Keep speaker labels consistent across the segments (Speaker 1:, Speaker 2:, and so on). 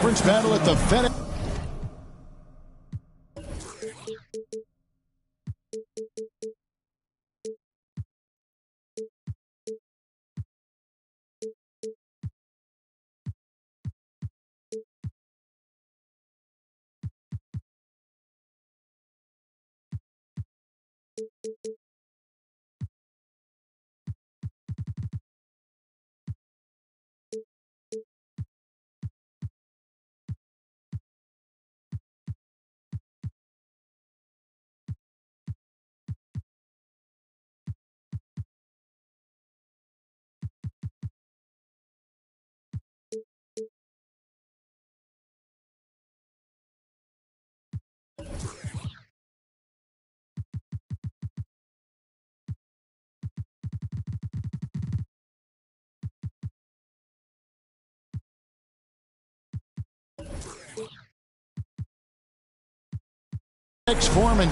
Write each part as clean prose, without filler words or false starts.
Speaker 1: conference battle at the FedEx. Foreman.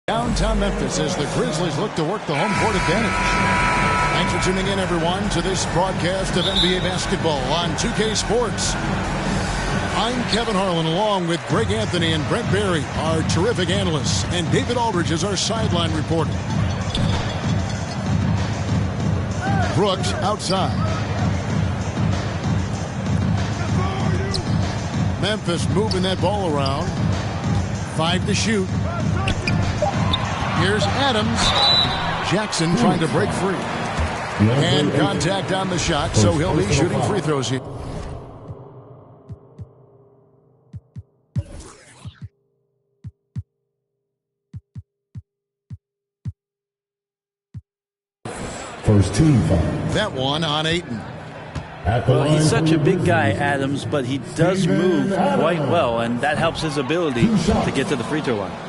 Speaker 1: Downtown Memphis as the Grizzlies look to work the home court advantage. Thanks for tuning in, everyone, to this broadcast of NBA basketball on 2K Sports. I'm Kevin Harlan, along with Greg Anthony and Brent Barry, our terrific analysts, and David Aldridge is our sideline reporter. Brooks outside. Memphis moving that ball around. 5 to shoot. Here's Adams. Jackson trying to break free. And contact on the shot, so he'll be shooting free throws here.
Speaker 2: First team foul.
Speaker 1: That one on Ayton.
Speaker 3: Well, he's such a big guy, Adams, but he does move quite well, and that helps his ability to get to the free throw line.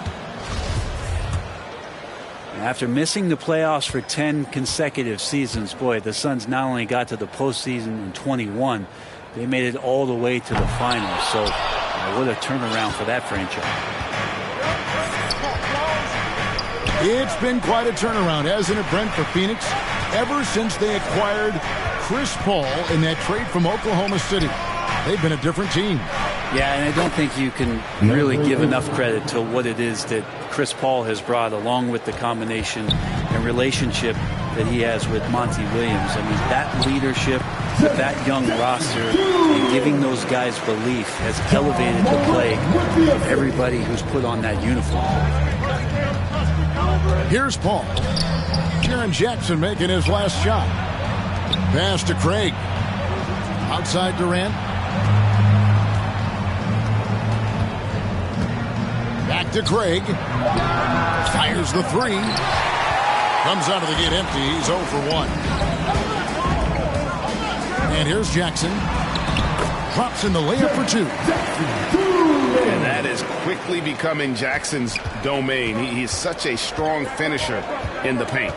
Speaker 3: After missing the playoffs for 10 consecutive seasons, boy, the Suns not only got to the postseason in 21, they made it all the way to the finals. So what a turnaround for that franchise.
Speaker 1: It's been quite a turnaround, hasn't it, Brent, for Phoenix? Ever since they acquired Chris Paul in that trade from Oklahoma City, they've been a different team.
Speaker 3: Yeah, and I don't think you can really give enough credit to what it is that Chris Paul has brought, along with the combination and relationship that he has with Monty Williams. I mean, that leadership with that young roster and giving those guys belief has elevated the play of everybody who's put on that uniform.
Speaker 1: Here's Paul. Jaren Jackson making his last shot. Pass to Craig. Outside Durant. Back to Craig. Fires the three. Comes out of the gate empty. He's 0 for 1. And here's Jackson. Drops in the layup for 2.
Speaker 4: And that is quickly becoming Jackson's domain. He's such a strong finisher in the paint.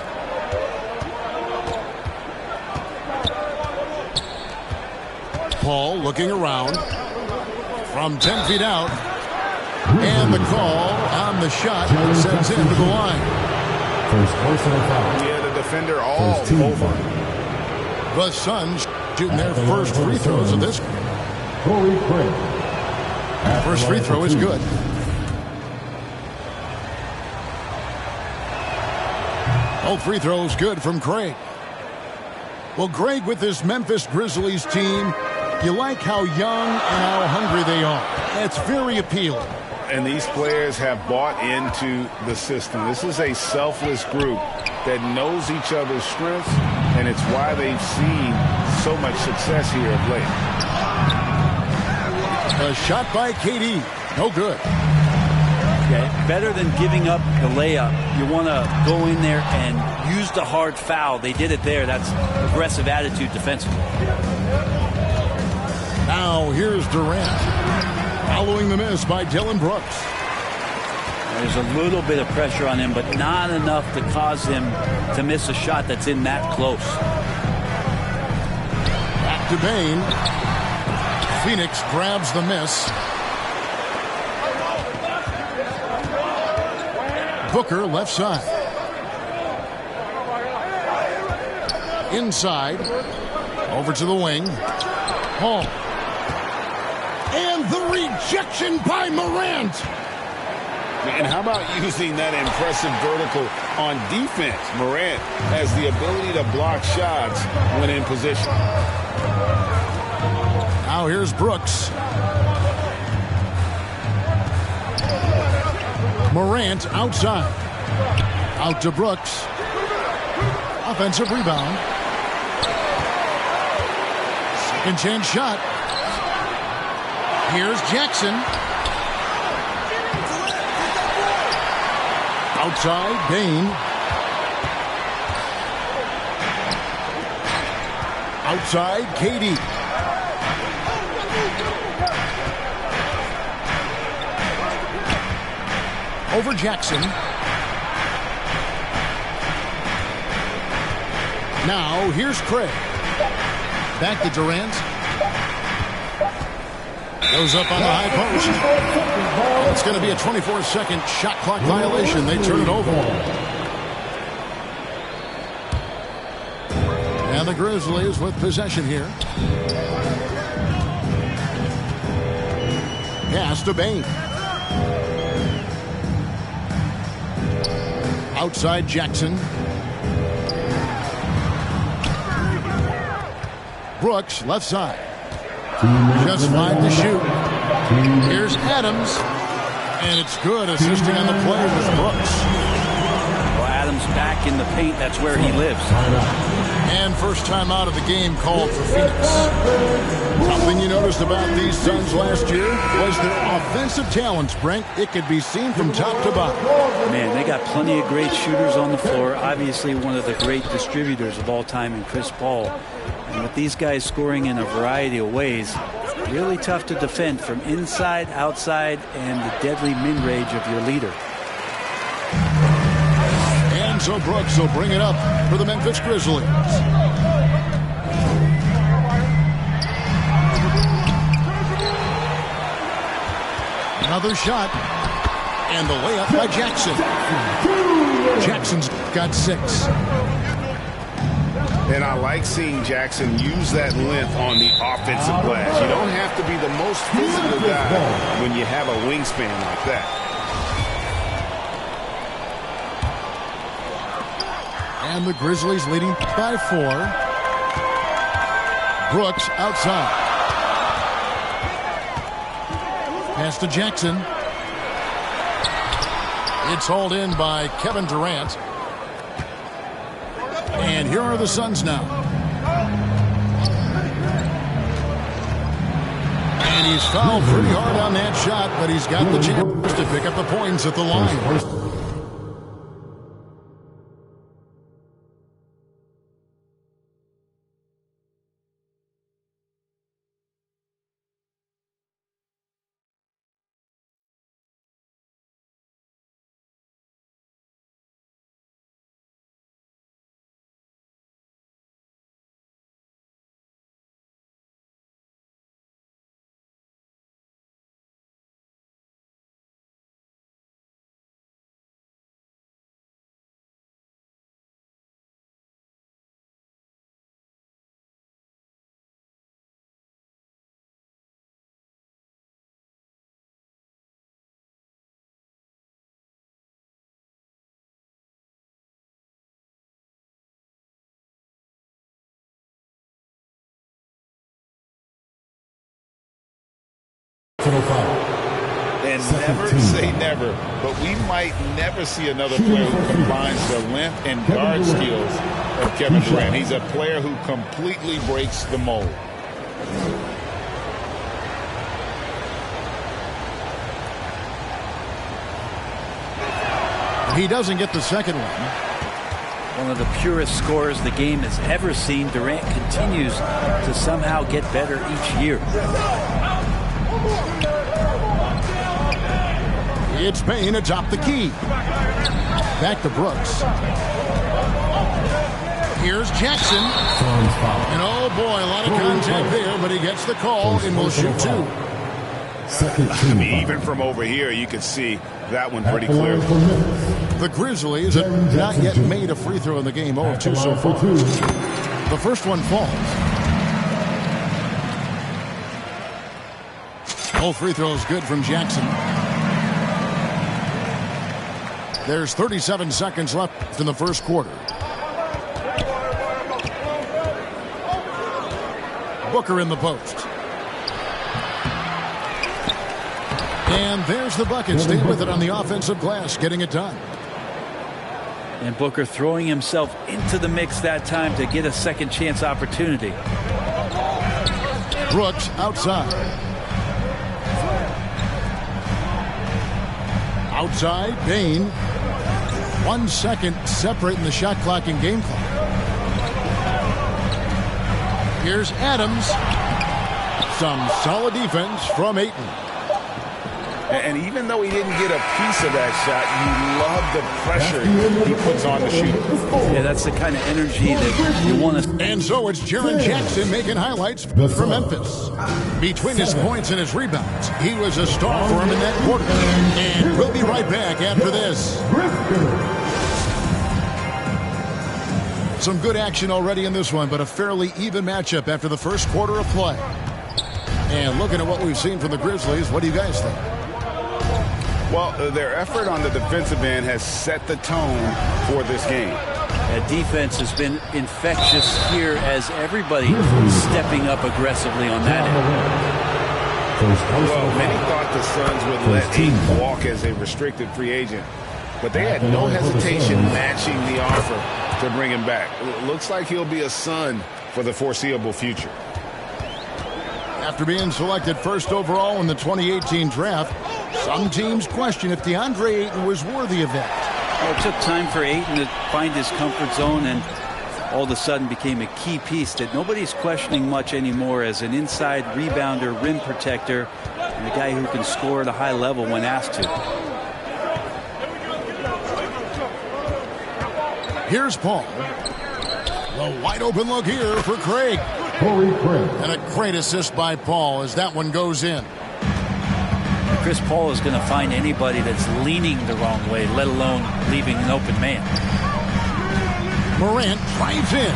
Speaker 1: Paul looking around from 10 feet out. And the call on the shot sends him to the line.
Speaker 2: First personal foul.
Speaker 4: Yeah, the defender all over.
Speaker 1: The Suns shooting their first free throws of this.
Speaker 2: Corey Craig.
Speaker 1: First free throw is good. Both free throws good from Craig. Well, Greg, with this Memphis Grizzlies team, you like how young and how hungry they are. It's very appealing.
Speaker 4: And these players have bought into the system. This is a selfless group that knows each other's strengths, and it's why they've seen so much success here of late.
Speaker 1: A shot by KD. No good.
Speaker 3: Okay, better than giving up the layup. You want to go in there and use the hard foul. They did it there. That's aggressive attitude defensively.
Speaker 1: Now here's Durant. Following the miss by Dillon Brooks.
Speaker 3: There's a little bit of pressure on him, but not enough to cause him to miss a shot that's in that close.
Speaker 1: Back to Bane. Phoenix grabs the miss. Booker left side. Inside. Over to the wing. Hall. And the rejection by Morant.
Speaker 4: And how about using that impressive vertical on defense? Morant has the ability to block shots when in position.
Speaker 1: Now here's Brooks. Morant outside. Out to Brooks. Offensive rebound. Second chance shot. Here's Jackson. Outside, Bane. Outside, KD. Over Jackson. Now, here's Craig. Back to Durant. Goes up on the high post. It's going to be a 24-second shot clock violation. They turn it over. And the Grizzlies with possession here. Pass to Bane. Outside Jackson. Brooks left side. Just 5 to shoot. Here's Adams. And it's good, assisting on the play with Brooks.
Speaker 3: Well, Adams back in the paint. That's where he lives.
Speaker 1: And first time out of the game called for Phoenix. Something you noticed about these Suns last year was their offensive talents, Brent. It could be seen from top to bottom.
Speaker 3: Man, they got plenty of great shooters on the floor. Obviously, one of the great distributors of all time in Chris Paul. And with these guys scoring in a variety of ways, really tough to defend from inside, outside, and the deadly mid-range of your leader.
Speaker 1: And so Brooks will bring it up for the Memphis Grizzlies. Another shot. And the layup by Jackson. Jackson's got 6.
Speaker 4: And I like seeing Jackson use that length on the offensive glass. You don't have to be the most physical guy when you have a wingspan like that.
Speaker 1: And the Grizzlies leading by 4. Brooks outside. Pass to Jackson. It's hauled in by Kevin Durant. And here are the Suns now. And he's fouled pretty hard on that shot, but he's got the chance to pick up the points at the line.
Speaker 4: And never say never, but we might never see another player who combines the length and guard skills of Kevin Durant. He's a player who completely breaks the mold.
Speaker 1: He doesn't get the second one.
Speaker 3: One of the purest scorers the game has ever seen. Durant continues to somehow get better each year.
Speaker 1: It's Bane atop the key. Back to Brooks. Here's Jackson. And oh boy, a lot of contact there, but he gets the call and will shoot two.
Speaker 4: I mean, even from over here, you could see that one pretty clearly.
Speaker 1: The Grizzlies have not yet made a free throw in the game. 0 of 2 so far. The first one falls. All free throws good from Jackson. There's 37 seconds left in the first quarter. Booker in the post. And there's the bucket. Stay with it on the offensive glass, getting it done.
Speaker 3: And Booker throwing himself into the mix that time to get a second chance opportunity.
Speaker 1: Brooks outside. Outside, Bane. 1 second separating the shot clock and game clock. Here's Adams. Some solid defense from Ayton.
Speaker 4: And even though he didn't get a piece of that shot, you love the pressure he puts on the shooter.
Speaker 3: Yeah, that's the kind of energy that you want to.
Speaker 1: And so it's Jaren Jackson making highlights for Memphis. Between his points and his rebounds, he was a star for him in that quarter. And we'll be right back after this. Some good action already in this one, but a fairly even matchup after the first quarter of play. And looking at what we've seen from the Grizzlies, what do you guys think?
Speaker 4: Well, their effort on the defensive end has set the tone for this game.
Speaker 3: That defense has been infectious here as everybody stepping up aggressively on that end.
Speaker 4: Well, many thought the Suns would let Ayton walk as a restricted free agent, but they had no hesitation matching the offer to bring him back. It looks like he'll be a Sun for the foreseeable future.
Speaker 1: After being selected first overall in the 2018 draft, some teams question if DeAndre Ayton was worthy of that.
Speaker 3: Well, it took time for Ayton to find his comfort zone and all of a sudden became a key piece that nobody's questioning much anymore as an inside rebounder, rim protector, and a guy who can score at a high level when asked to.
Speaker 1: Here's Paul. The wide open look here for Craig. And a great assist by Paul as that one goes in.
Speaker 3: Chris Paul is going to find anybody that's leaning the wrong way, let alone leaving an open man.
Speaker 1: Morant drives in.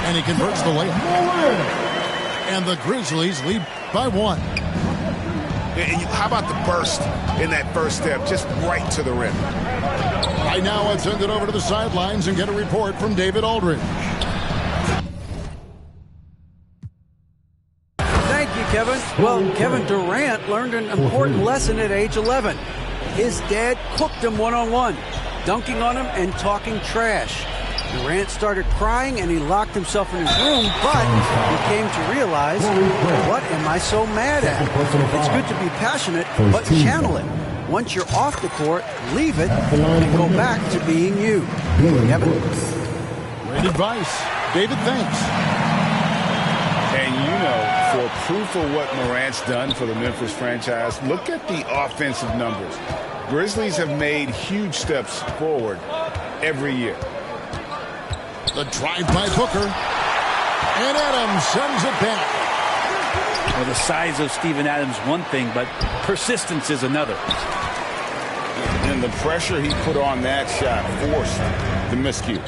Speaker 1: And he converts the layup. And the Grizzlies lead by 1.
Speaker 4: And how about the burst in that first step, just right to the rim?
Speaker 1: Right now, let's send it over to the sidelines and get a report from David Aldridge.
Speaker 5: Kevin. Well, Kevin Durant learned an important lesson at age 11. His dad cooked him one-on-one, dunking on him and talking trash. Durant started crying and he locked himself in his room, but he came to realize, what am I so mad at? It's good to be passionate, but channel it. Once you're off the court, leave it and go back to being you. Kevin.
Speaker 1: Great advice. David, thanks.
Speaker 4: And you know, for proof of what Morant's done for the Memphis franchise, look at the offensive numbers. Grizzlies have made huge steps forward every year.
Speaker 1: The drive by Booker. And Adams sends it back.
Speaker 3: Well, the size of Steven Adams one thing, but persistence is another.
Speaker 4: And the pressure he put on that shot forced the miscue.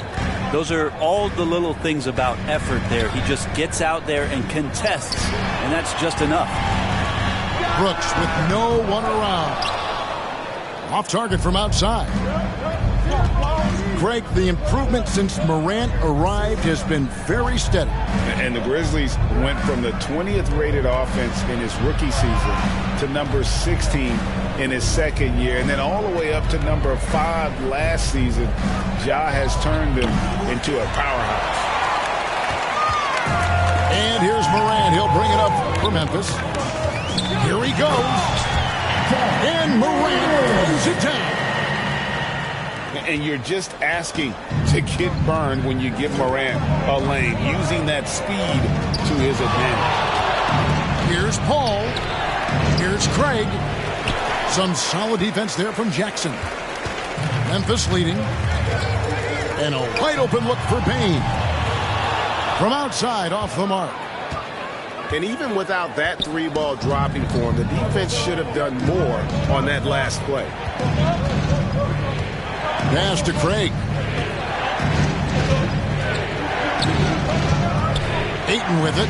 Speaker 3: Those are all the little things about effort there. He just gets out there and contests, and that's just enough.
Speaker 1: Brooks with no one around. Off target from outside. Greg, the improvement since Morant arrived has been very steady.
Speaker 4: And the Grizzlies went from the 20th rated offense in his rookie season to number 16 in his second year, and then all the way up to number 5 last season. Ja has turned them into a powerhouse.
Speaker 1: And here's Morant. He'll bring it up for Memphis. Here he goes. And Morant brings it down.
Speaker 4: And you're just asking to get burned when you give Morant a lane, using that speed to his advantage.
Speaker 1: Here's Paul. Here's Craig. Some solid defense there from Jackson. Memphis leading. And a wide open look for Payne. From outside, off the mark.
Speaker 6: And even without that 3-ball dropping for him, the defense should have done more on that last play.
Speaker 1: Pass to Craig. Ayton with it.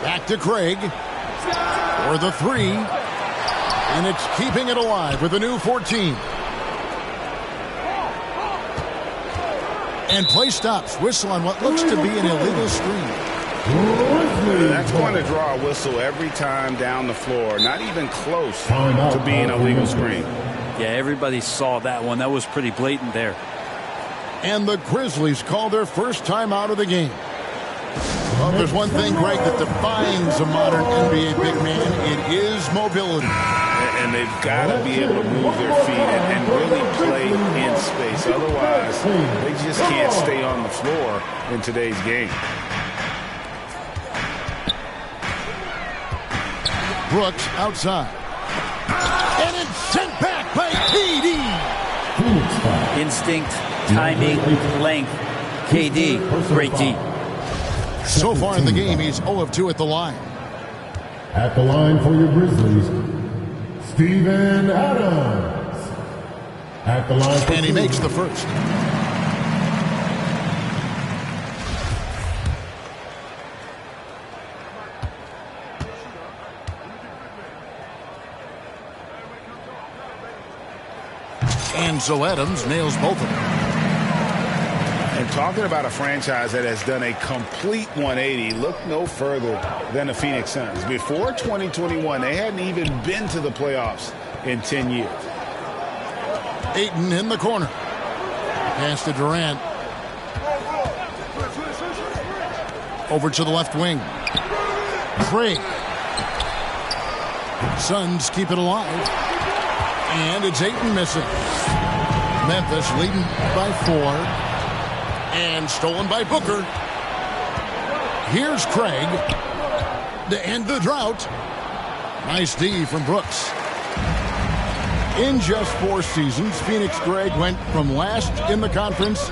Speaker 1: Back to Craig. For the 3. And it's keeping it alive with a new 14. And play stops. Whistle on what looks to be an illegal screen.
Speaker 6: That's going to draw a whistle every time down the floor. Not even close to being a legal screen.
Speaker 3: Yeah, everybody saw that one. That was pretty blatant there.
Speaker 1: And the Grizzlies call their first time out of the game. Well, if there's one thing, Greg, that defines a modern NBA big man, it is mobility.
Speaker 6: And they've got to be able to move their feet and really play in space. Otherwise, they just can't stay on the floor in today's game.
Speaker 1: Brooks outside. And it's sent back by KD.
Speaker 3: Instinct, timing, length. KD, great D.
Speaker 1: So far in the game, he's 0 of 2 at the line.
Speaker 2: At the line for your Grizzlies, Steven Adams. At the line for
Speaker 1: and he makes the first. And so Adams nails both of them.
Speaker 6: And talking about a franchise that has done a complete 180, look no further than the Phoenix Suns. Before 2021, they hadn't even been to the playoffs in 10 years.
Speaker 1: Ayton in the corner. Pass to Durant. Over to the left wing. Craig. Suns keep it alive. And it's Ayton missing. Memphis leading by 4. And stolen by Booker. Here's Craig to end the drought. Nice D from Brooks. In just 4 seasons, Phoenix, Greg, went from last in the conference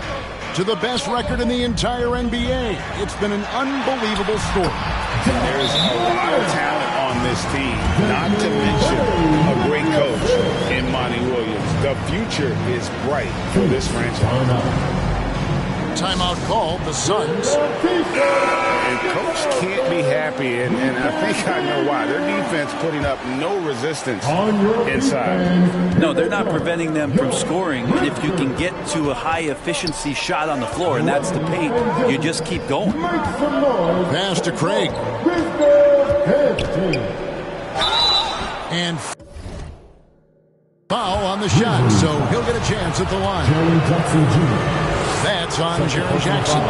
Speaker 1: to the best record in the entire NBA. It's been an unbelievable story.
Speaker 6: There's a lot of talent on this team, not to mention a great coach in Monty Williams. The future is bright for this franchise.
Speaker 1: Timeout called, the Suns.
Speaker 6: And coach can't be happy, and I think I know why. Their defense putting up no resistance inside.
Speaker 3: No, they're not preventing them from scoring. And if you can get to a high-efficiency shot on the floor, and that's the paint, you just keep going.
Speaker 1: Pass to Craig. And foul on the shot, so he'll get a chance at the line. That's on Jaren Jackson.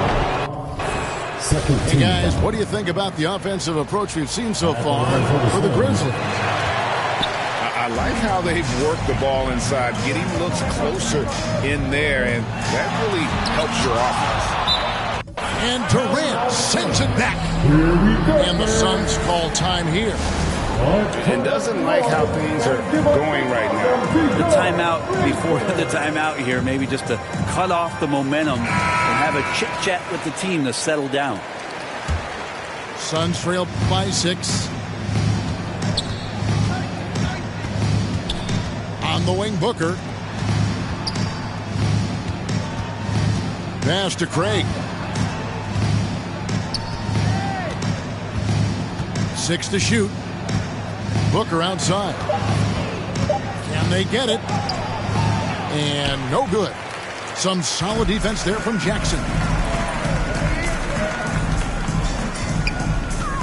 Speaker 1: Hey guys, what do you think about the offensive approach we've seen so far for the Grizzlies?
Speaker 6: I like how they've worked the ball inside, getting looks closer in there, and that really helps your offense.
Speaker 1: And Durant sends it back. And the Suns call time here.
Speaker 6: And doesn't like how things are going right now.
Speaker 3: The timeout before the timeout here, maybe just to cut off the momentum and have a chit-chat with the team to settle down.
Speaker 1: Suns trail by 6. On the wing, Booker. Pass to Craig. 6 to shoot. Booker outside. Can they get it? And no good. Some solid defense there from Jackson.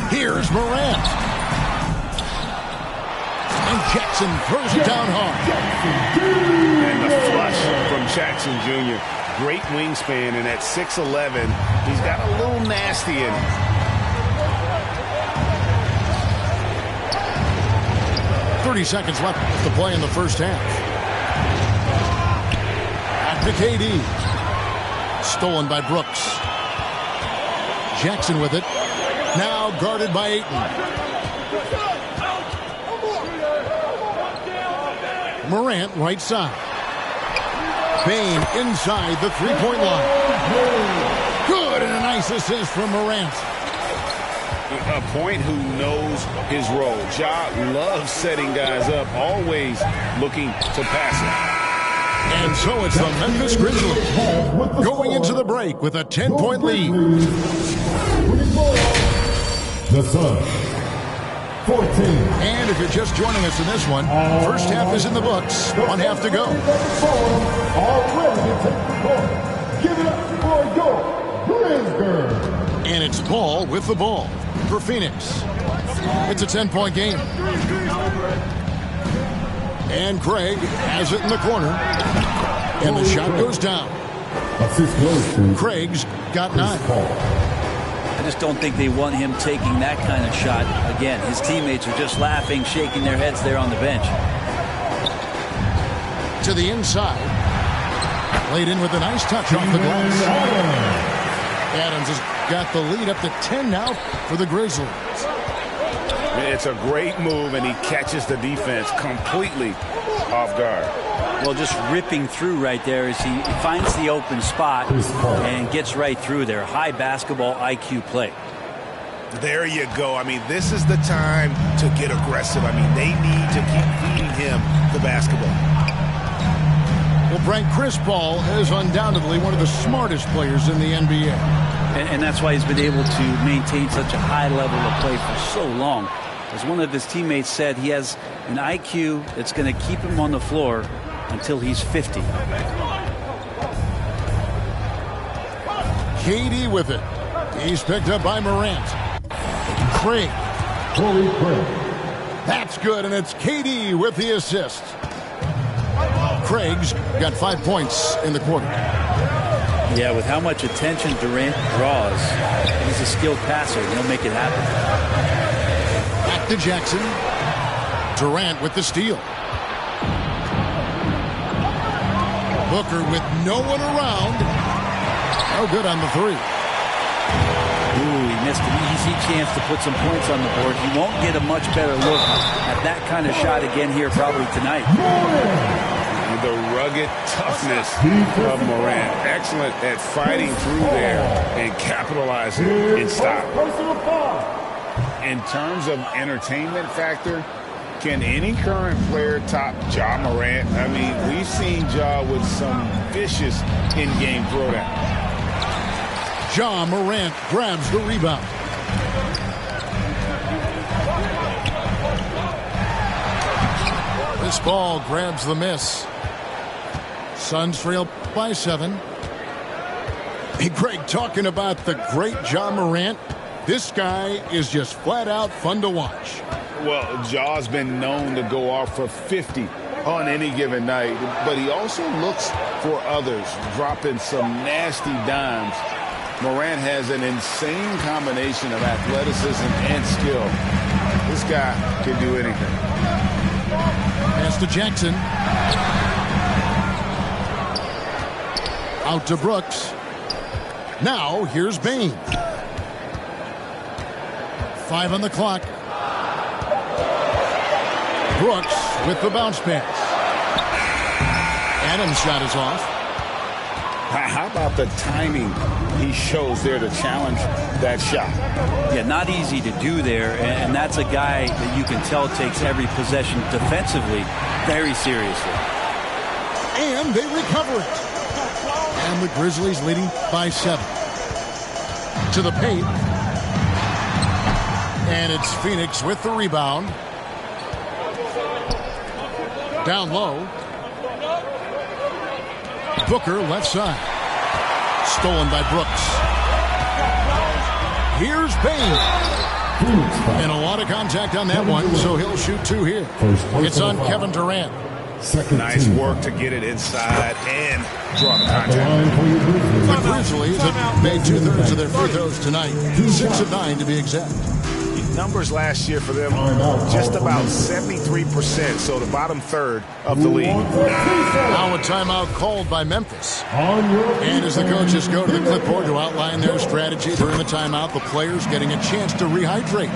Speaker 1: Here's Morant. And Jackson throws it down hard.
Speaker 6: And the flush from Jackson Jr. Great wingspan, and at 6'11", he's got a little nasty in him.
Speaker 1: 30 seconds left to play in the first half. Back to KD. Stolen by Brooks. Jackson with it. Now guarded by Ayton. Morant right side. Bane inside the three-point line. Good, and a nice assist from Morant.
Speaker 6: A point who knows his role. Ja loves setting guys up, always looking to pass it.
Speaker 1: And so it's the Memphis Grizzlies going into the break with a 10-point lead.
Speaker 2: The Suns, 14.
Speaker 1: And if you're just joining us in this one, first half is in the books. 1 half to go.
Speaker 2: Already to take the ball. Give it up for your Grizzlies.
Speaker 1: And it's Paul with the ball for Phoenix. It's a 10-point game. And Craig has it in the corner. And the shot goes down. Craig's got 9.
Speaker 3: I just don't think they want him taking that kind of shot again. His teammates are just laughing, shaking their heads there on the bench.
Speaker 1: To the inside. Laid in with a nice touch off the glass. Adams has got the lead up to 10 now for the Grizzlies.
Speaker 6: It's a great move, and he catches the defense completely off guard.
Speaker 3: Well, just ripping through right there as he finds the open spot and gets right through there. High basketball IQ play.
Speaker 7: There you go. I mean, this is the time to get aggressive. I mean, they need to keep feeding him the basketball.
Speaker 1: Well, Frank, Chris Paul is undoubtedly one of the smartest players in the NBA.
Speaker 3: And that's why he's been able to maintain such a high level of play for so long. As one of his teammates said, he has an IQ that's going to keep him on the floor until he's 50.
Speaker 1: KD with it. He's picked up by Morant. Craig. That's good, and it's KD with the assist. Craig's got 5 points in the quarter.
Speaker 3: Yeah, with how much attention Durant draws, he's a skilled passer, and he'll make it happen.
Speaker 1: Back to Jackson. Durant with the steal. Booker with no one around. No good on the 3.
Speaker 3: Ooh, he missed an easy chance to put some points on the board. He won't get a much better look at that kind of shot again here probably tonight.
Speaker 6: The rugged toughness of Morant. Excellent at fighting through there and capitalizing in style. In terms of entertainment factor, can any current player top Ja Morant? I mean, we've seen Ja with some vicious in-game throwdown.
Speaker 1: Ja Morant grabs the rebound. This ball grabs the miss. Suns trail by 7. Hey, Greg, talking about the great Ja Morant, this guy is just flat out fun to watch.
Speaker 6: Well, Ja's been known to go off for 50 on any given night, but he also looks for others, dropping some nasty dimes. Morant has an insane combination of athleticism and skill. This guy can do anything.
Speaker 1: Pass to Jackson. Out to Brooks. Now here's Bane. 5 on the clock. Brooks with the bounce pass. Adams' shot is off.
Speaker 6: How about the timing he shows there to challenge that shot?
Speaker 3: Yeah, not easy to do there, and that's a guy that you can tell takes every possession defensively very seriously.
Speaker 1: And they recover it. And the Grizzlies leading by 7. To the paint. And it's Phoenix with the rebound. Down low. Booker left side. Stolen by Brooks. Here's Bane. And a lot of contact on that one, so he'll shoot 2 here. It's on Kevin Durant.
Speaker 6: Nice work to get it inside and draw the contact.
Speaker 1: The Grizzlies have made 2/3 of their free throws tonight. 6 of 9 to be exact.
Speaker 6: numbers last year for them, just about 73%, so the bottom third of the league.
Speaker 1: Now a timeout called by Memphis. And as the coaches go to the clipboard to outline their strategy during the timeout, the players getting a chance to rehydrate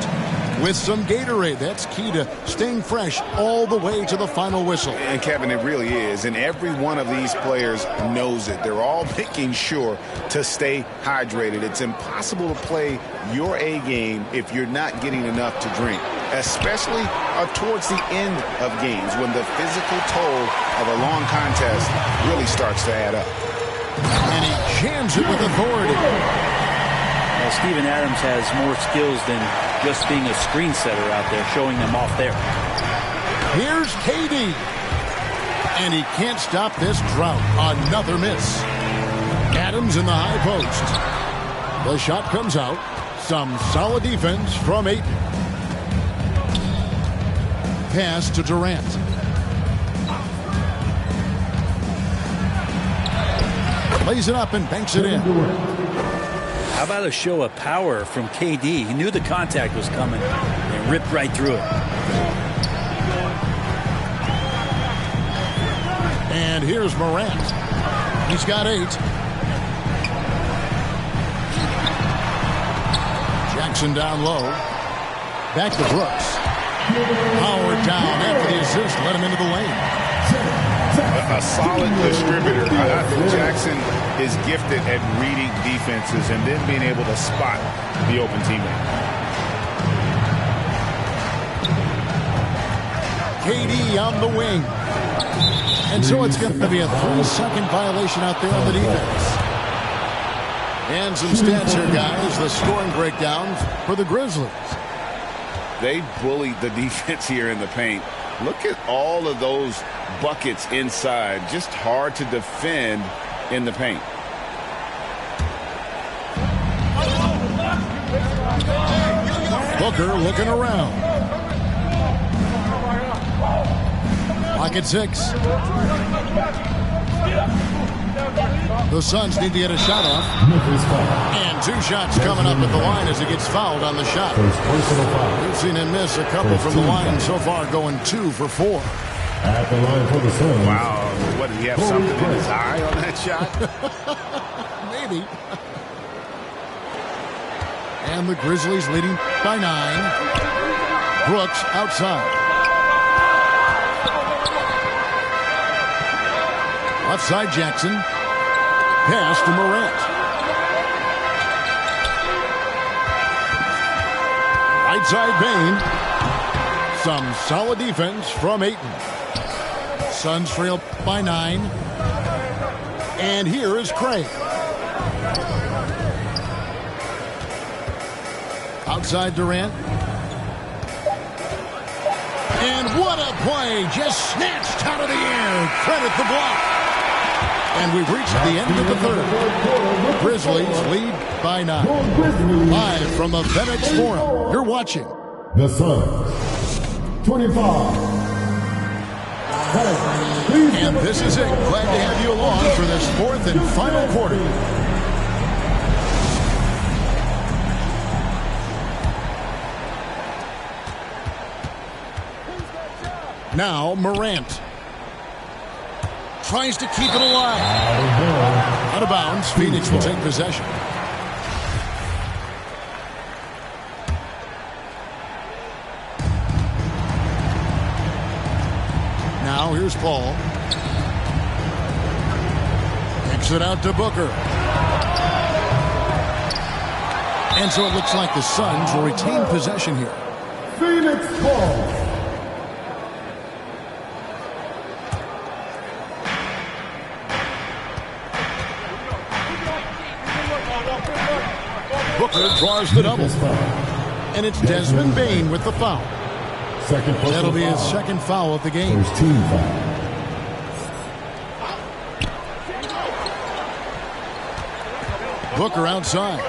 Speaker 1: with some Gatorade. That's key to staying fresh all the way to the final whistle.
Speaker 6: And Kevin, it really is. And every one of these players knows it. They're all making sure to stay hydrated. It's impossible to play your A game if you're not getting enough to drink, especially towards the end of games when the physical toll of a long contest really starts to add up.
Speaker 1: And he jams it with authority.
Speaker 3: Well, Steven Adams has more skills than just being a screen setter out there, showing them off there.
Speaker 1: Here's KD. And he can't stop this drought. Another miss. Adams in the high post. The shot comes out. Some solid defense from Ayton. Pass to Durant. Lays it up and banks it in.
Speaker 3: How about a show of power from KD? He knew the contact was coming and ripped right through it.
Speaker 1: And here's Morant. He's got 8. Jackson down low. Back to Brooks. Howard down after the assist. Let him into the lane.
Speaker 6: A solid distributor. I think Jackson is gifted at reading defenses and then being able to spot the open teammate.
Speaker 1: KD on the wing. And so it's going to be a 3-second violation out there on the defense. And some stats here, guys. The scoring breakdown for the Grizzlies.
Speaker 6: They bullied the defense here in the paint. Look at all of those buckets inside. Just hard to defend in the paint.
Speaker 1: Booker looking around. Lock at 6. The Suns need to get a shot off. And 2 shots coming up at the line as he gets fouled on the shot. We've seen him miss a couple from the line so far, going 2 for 4.
Speaker 2: At the line for the Suns.
Speaker 6: Wow, what, did he have something in his eye on that shot?
Speaker 1: Maybe. And the Grizzlies leading by 9. Brooks outside. Left side Jackson. Pass to Morant. Right side Bane. Some solid defense from Ayton. Suns trail by 9. And here is Craig. Outside Durant. And what a play. Just snatched out of the air. Credit the block. And we've reached the end of the third. Grizzlies lead by 9. Live from the FedEx Forum. You're watching
Speaker 2: The Suns. 25.
Speaker 1: And this is it. Glad to have you along for this 4th and final quarter. Now Morant tries to keep it alive. Out of bounds. Phoenix will take possession. Now here's Paul. Kicks it out to Booker. And so it looks like the Suns will retain possession here.
Speaker 2: Phoenix ball.
Speaker 1: Booker draws the double. And it's Desmond Bane with the foul. That'll be his second foul of the game.
Speaker 2: First team foul.
Speaker 1: Booker outside.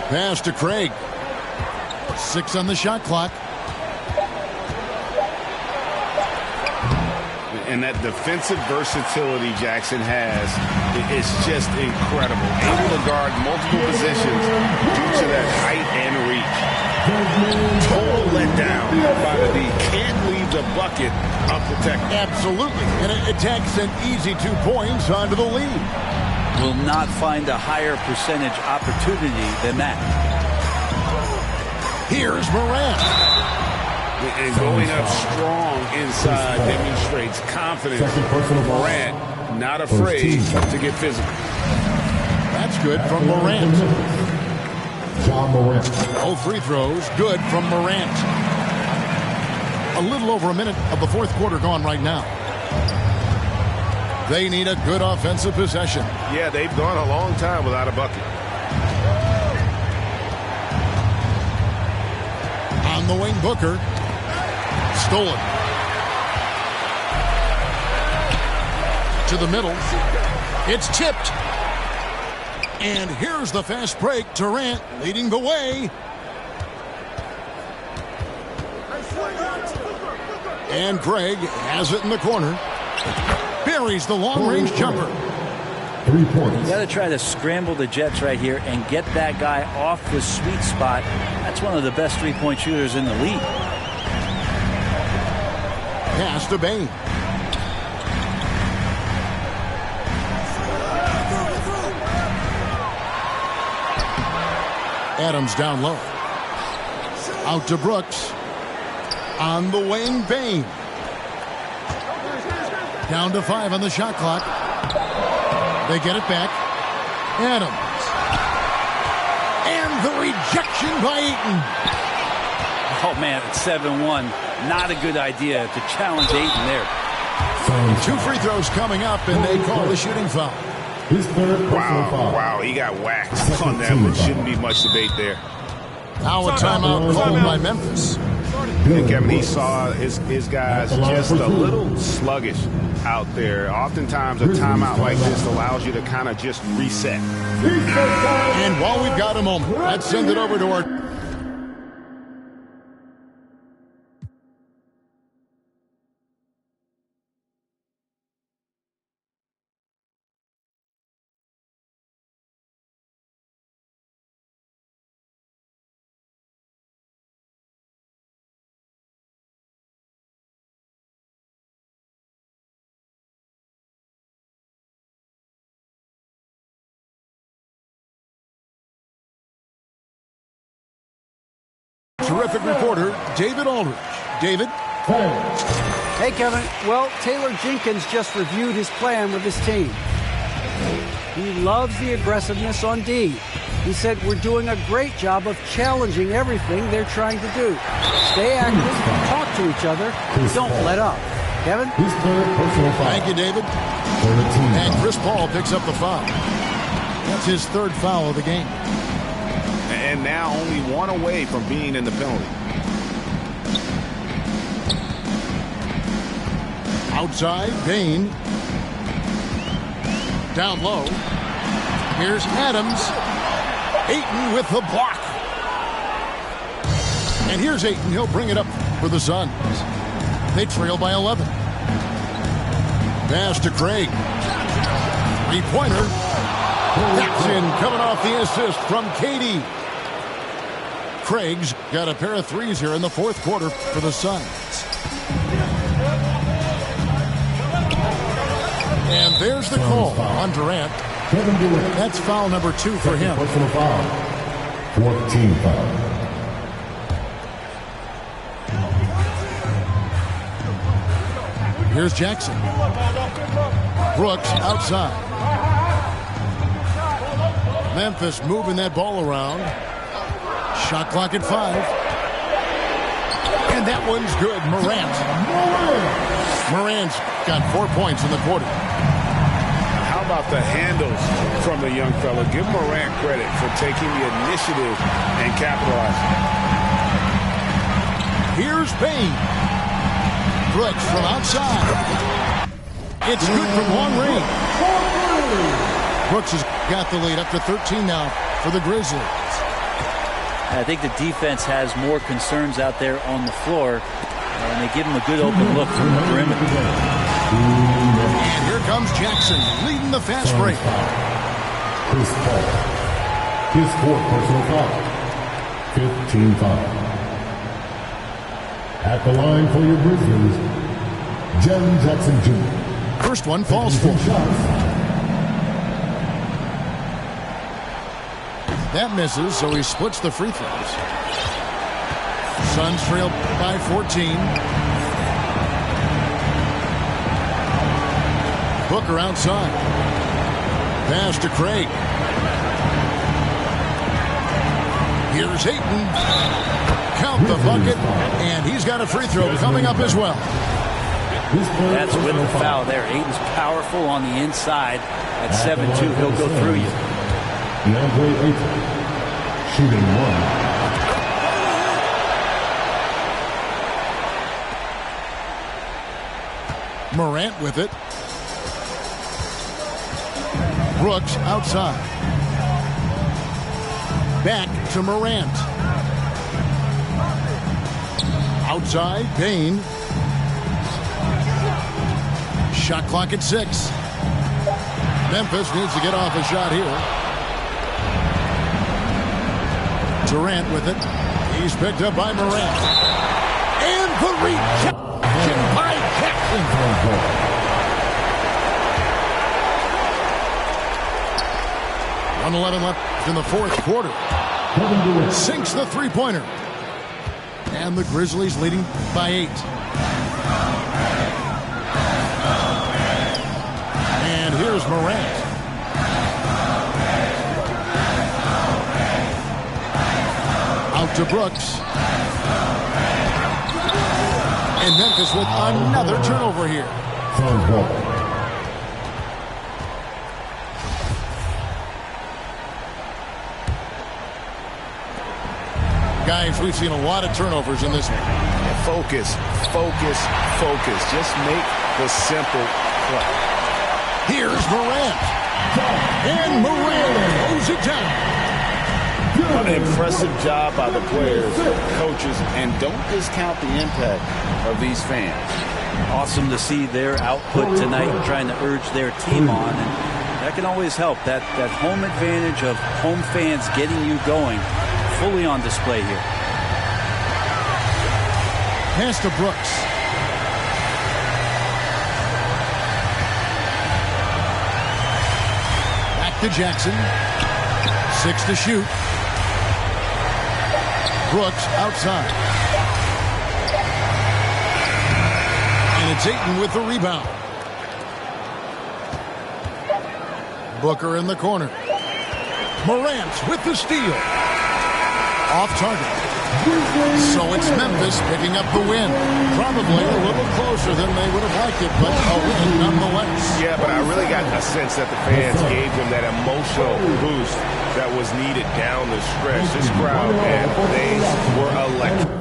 Speaker 1: Pass to Craig. 6 on the shot clock.
Speaker 6: And that defensive versatility Jackson has is just incredible. Able to guard multiple positions due to that height and reach. a bucket unprotected.
Speaker 1: Absolutely. And it takes an easy 2 points onto the lead.
Speaker 3: Will not find a higher percentage opportunity than that.
Speaker 1: Here's Morant.
Speaker 6: And going up strong inside demonstrates confidence. Morant not afraid to get physical.
Speaker 1: That's good from Morant.
Speaker 2: John Morant.
Speaker 1: All free throws good from Morant. A little over a minute of the fourth quarter gone right now. They need a good offensive possession.
Speaker 7: Yeah, they've gone a long time without a bucket.
Speaker 1: On the wing, Booker. Stolen. To the middle. It's tipped. And here's the fast break. Durant leading the way. And Craig has it in the corner. Buries the long-range jumper.
Speaker 2: 3 points.
Speaker 3: You got to try to scramble the Jets right here and get that guy off the sweet spot. That's one of the best three-point shooters in the league.
Speaker 1: Pass to Bane. Adams down low. Out to Brooks. On the wing, Bane. Down to 5 on the shot clock. They get it back. Adams. And the rejection by Ayton.
Speaker 3: Oh, man, it's 7-1. Not a good idea to challenge Ayton there.
Speaker 1: 2 free throws coming up, and they call the shooting foul.
Speaker 2: His third personal foul.
Speaker 6: Wow, he got whacked on that one. Shouldn't be much debate there.
Speaker 1: Now a timeout called by Memphis.
Speaker 6: And Kevin, he saw his guys just a little sluggish out there. Oftentimes a timeout like this allows you to kind of just reset.
Speaker 1: And while we've got a moment, let's send it over to our... Terrific reporter, David Aldridge. David?
Speaker 5: Hey, Kevin. Well, Taylor Jenkins just reviewed his plan with his team. He loves the aggressiveness on D. He said, we're doing a great job of challenging everything they're trying to do. Stay active, talk to each other, don't let up. Kevin?
Speaker 2: His third personal foul.
Speaker 1: Thank you, David. And Chris Paul picks up the foul. That's his third foul of the game.
Speaker 6: And now only 1 away from being in the penalty.
Speaker 1: Outside, Bane. Down low. Here's Adams. Ayton with the block. And here's Ayton. He'll bring it up for the Suns. They trail by 11. Pass to Craig. 3-pointer. That's in, coming off the assist from KD. Craig's got a pair of threes here in the fourth quarter for the Suns. And there's the call on Durant. That's foul number 2 for him.
Speaker 2: Personal foul. 14 foul.
Speaker 1: Here's Jackson. Brooks outside. Memphis moving that ball around. Shot clock at 5. And that one's good. Morant. Morant's got 4 points in the quarter.
Speaker 6: How about the handles from the young fella? Give Morant credit for taking the initiative and capitalizing.
Speaker 1: Here's Bane. Brooks from outside. It's good from long range. Brooks has got the lead up to 13 now for the Grizzlies.
Speaker 3: I think the defense has more concerns out there on the floor, and they give him a good open look from the perimeter.
Speaker 1: And here comes Jackson leading the fast break.
Speaker 2: Chris Paul. His fourth personal foul. 15 foul. At the line for your Grizzlies, Jaren Jackson Jr.
Speaker 1: First one falls for him. That misses, so he splits the free throws. Suns trail by 14. Booker outside. Pass to Craig. Here's Ayton. Count the bucket, and he's got a free throw coming up as well.
Speaker 3: That's with the foul there. Ayton's powerful on the inside. At 7-2, he'll go through you.
Speaker 2: DeAndre Ayton, shooting one.
Speaker 1: Morant with it. Brooks outside. Back to Morant. Outside, Payne. Shot clock at 6. Memphis needs to get off a shot here. Durant with it. He's picked up by Morant. And the rejection by Jackson. 1:11 left in the fourth quarter. Sinks the three-pointer. And the Grizzlies leading by 8. And here's Morant. Out to Brooks. And Memphis with another turnover here. Guys, we've seen a lot of turnovers in this one.
Speaker 6: Focus, focus, focus. Just make the simple play.
Speaker 1: Here's Morant. And Morant throws it down.
Speaker 4: An impressive job by the players, coaches, and don't discount the impact of these fans.
Speaker 3: Awesome to see their output tonight, trying to urge their team on. And that can always help. That home advantage of home fans getting you going, fully on display here.
Speaker 1: Pass to Brooks. Back to Jackson. 6 to shoot. Brooks outside. And it's Ayton with the rebound. Booker in the corner. Morant with the steal. Off target. So it's Memphis picking up the win. Probably a little closer than they would have liked it, but a win nonetheless.
Speaker 7: Yeah, but I really got a sense that the fans gave them that emotional boost that was needed down the stretch. This crowd, man, they were electric.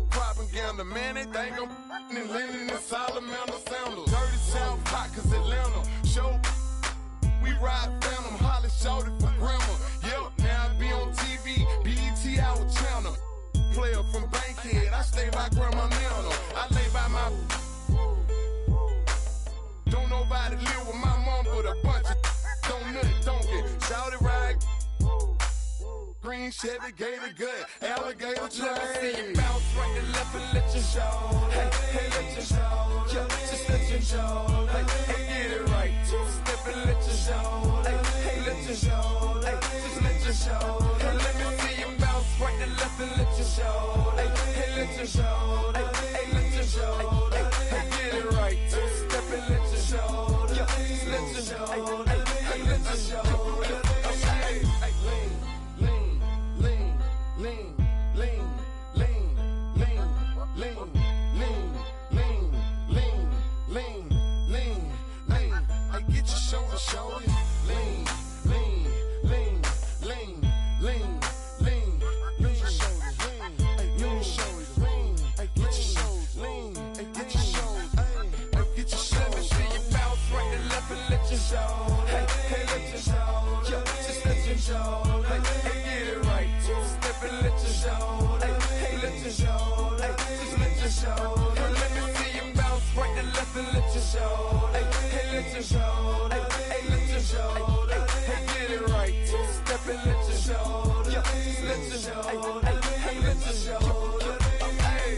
Speaker 8: Propaganda, man, they think I'm and landing in Solomon sandals. Dirty South hot, cause Atlanta. Show, we ride Phantom, Holly shouted for grandma. Yep, now I be on TV, BET our channel. Player from Bankhead, I stay by Grandma Nano. I lay by my. Don't nobody live with my mom, but a bunch of don't nut, don't get shouted right. Green Chevy, Gator gut, alligator trade. Let me see you bounce right to left and let you show. Hey, let you show. Yeah, just let you show. Hey, get it right. Two-step and let you show. Hey, let you show. Hey, just let you show. Hey, let me see you bounce right to left and let you show. Hey, let you show. Hey, let you show. Hey, get it right. Two-step and let you show. Yeah, just let you show. Hey, let you show. Shoulder, lean, lean, lean, lean. shoulder. Hey, get it right. Two-step and let your shoulder. Hey, let your shoulder. Just let your shoulder. Let me see you bounce right to left and let your shoulder. Hey, let your shoulder. Hey, let your shoulder. Hey, get it right. Two-step and let your shoulder. Just let your shoulder. Hey, let your shoulder. Hey.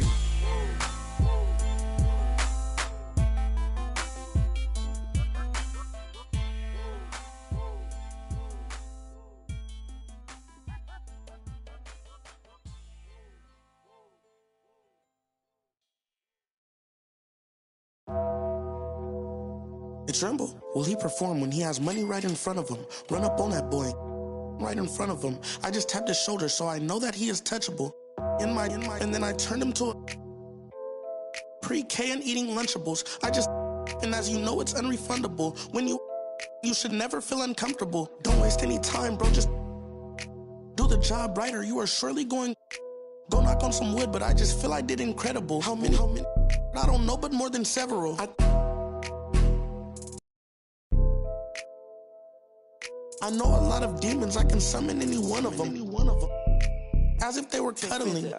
Speaker 9: Tremble. Will he perform when he has money right in front of him? Run up on that boy, right in front of him. I just tapped his shoulder, so I know that he is touchable. And then I turned him to a pre-K and eating Lunchables. And as you know, it's unrefundable. When you should never feel uncomfortable. Don't waste any time, bro. Just do the job right, or you are surely going. Go knock on some wood, but I just feel I did incredible. How many? I don't know, but more than several. I know a lot of demons, I can summon any one of them. As if they were cuddling.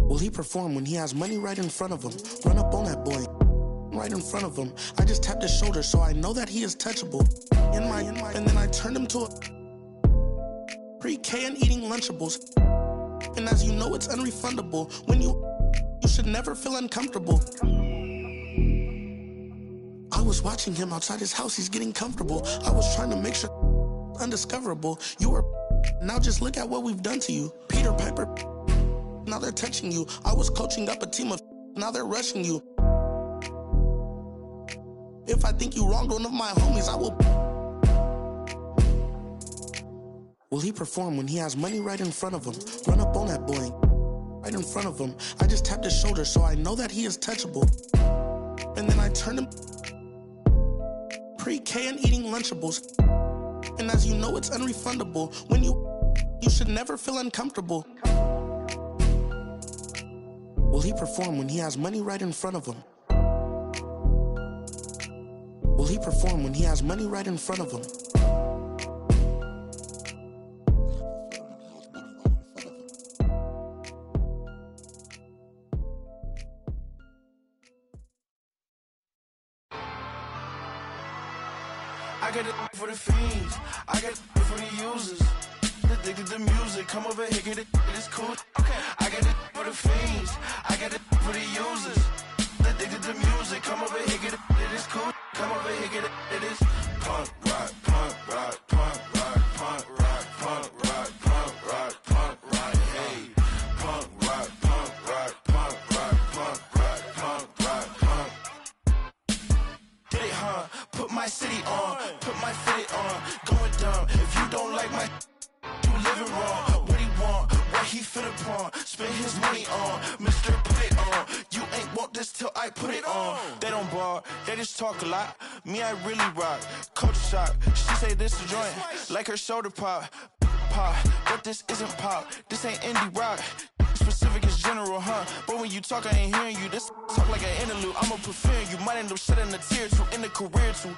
Speaker 9: Will he perform when he has money right in front of him? Run up on that boy, right in front of him. I just tapped his shoulder, so I know that he is touchable. And then I turned him to a pre-K and eating Lunchables. And as you know, it's unrefundable. When you should never feel uncomfortable. I was watching him outside his house, he's getting comfortable. I was trying to make sure undiscoverable. You were, now just look at what we've done to you. Peter Piper, now they're touching you. I was coaching up a team of, now they're rushing you. If I think you wronged one of my homies, I will. Will he perform when he has money right in front of him? Run up on that boy, right in front of him. I just tapped his shoulder, so I know that he is touchable. And then I turned him pre-K and eating Lunchables. And as you know, it's unrefundable. When you should never feel uncomfortable. Will he perform when he has money right in front of him? Will he perform when he has money right in front of him?
Speaker 10: I got it for the fiends, I got it for the users. Addicted to music, come over here, get it, it is cool. Okay, I got it for the fiends, I got it for the users. Addicted to music, come over here, get it, it is cool. Come over here, get it, it is punk rock, punk rock, punk rock, punk rock, punk rock, punk rock, punk rock, hey. Punk rock, punk rock, punk rock, punk rock, punk rock, punk. Did it, huh? Put my city on, put my fitted on, going dumb. If you don't like my, you living wrong. What he want, what he fit upon, spend his money on, Mr. Put it on. You ain't want this till I put it on. They don't bar, they just talk a lot. Me, I really rock. Culture shock, she say this a joint, like her shoulder pop. Pop, but this isn't pop, this ain't indie rock. Specific is general, huh? But when you talk, I ain't hearing you. This talk like an interlude. I'ma prefer you. Might end up shedding a tear too in the career too.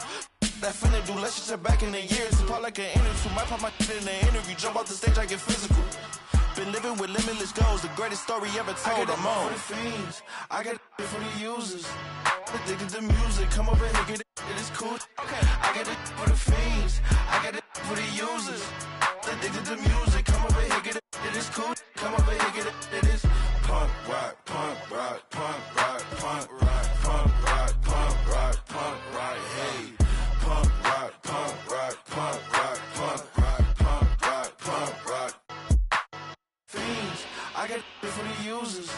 Speaker 10: That finna do, let's just check back in the years. Pop like an interview. Might pop my in the interview. Jump off the stage, I get physical. Been living with limitless goals. The greatest story ever told. I'm on. For the fiends, I got it for the users. Addicted to music, come over here, get it. It is cool. Okay, I got it for the fiends. I got it for the users. Addicted to music, come over here, get it. It is cool. Come over here, get it. It is punk rock, punk rock, punk rock, punk rock, punk rock, punk rock, punk rock, hey. Punk rock, punk rock, punk rock, punk rock, punk rock, punk rock. Fiends, I got it for the users.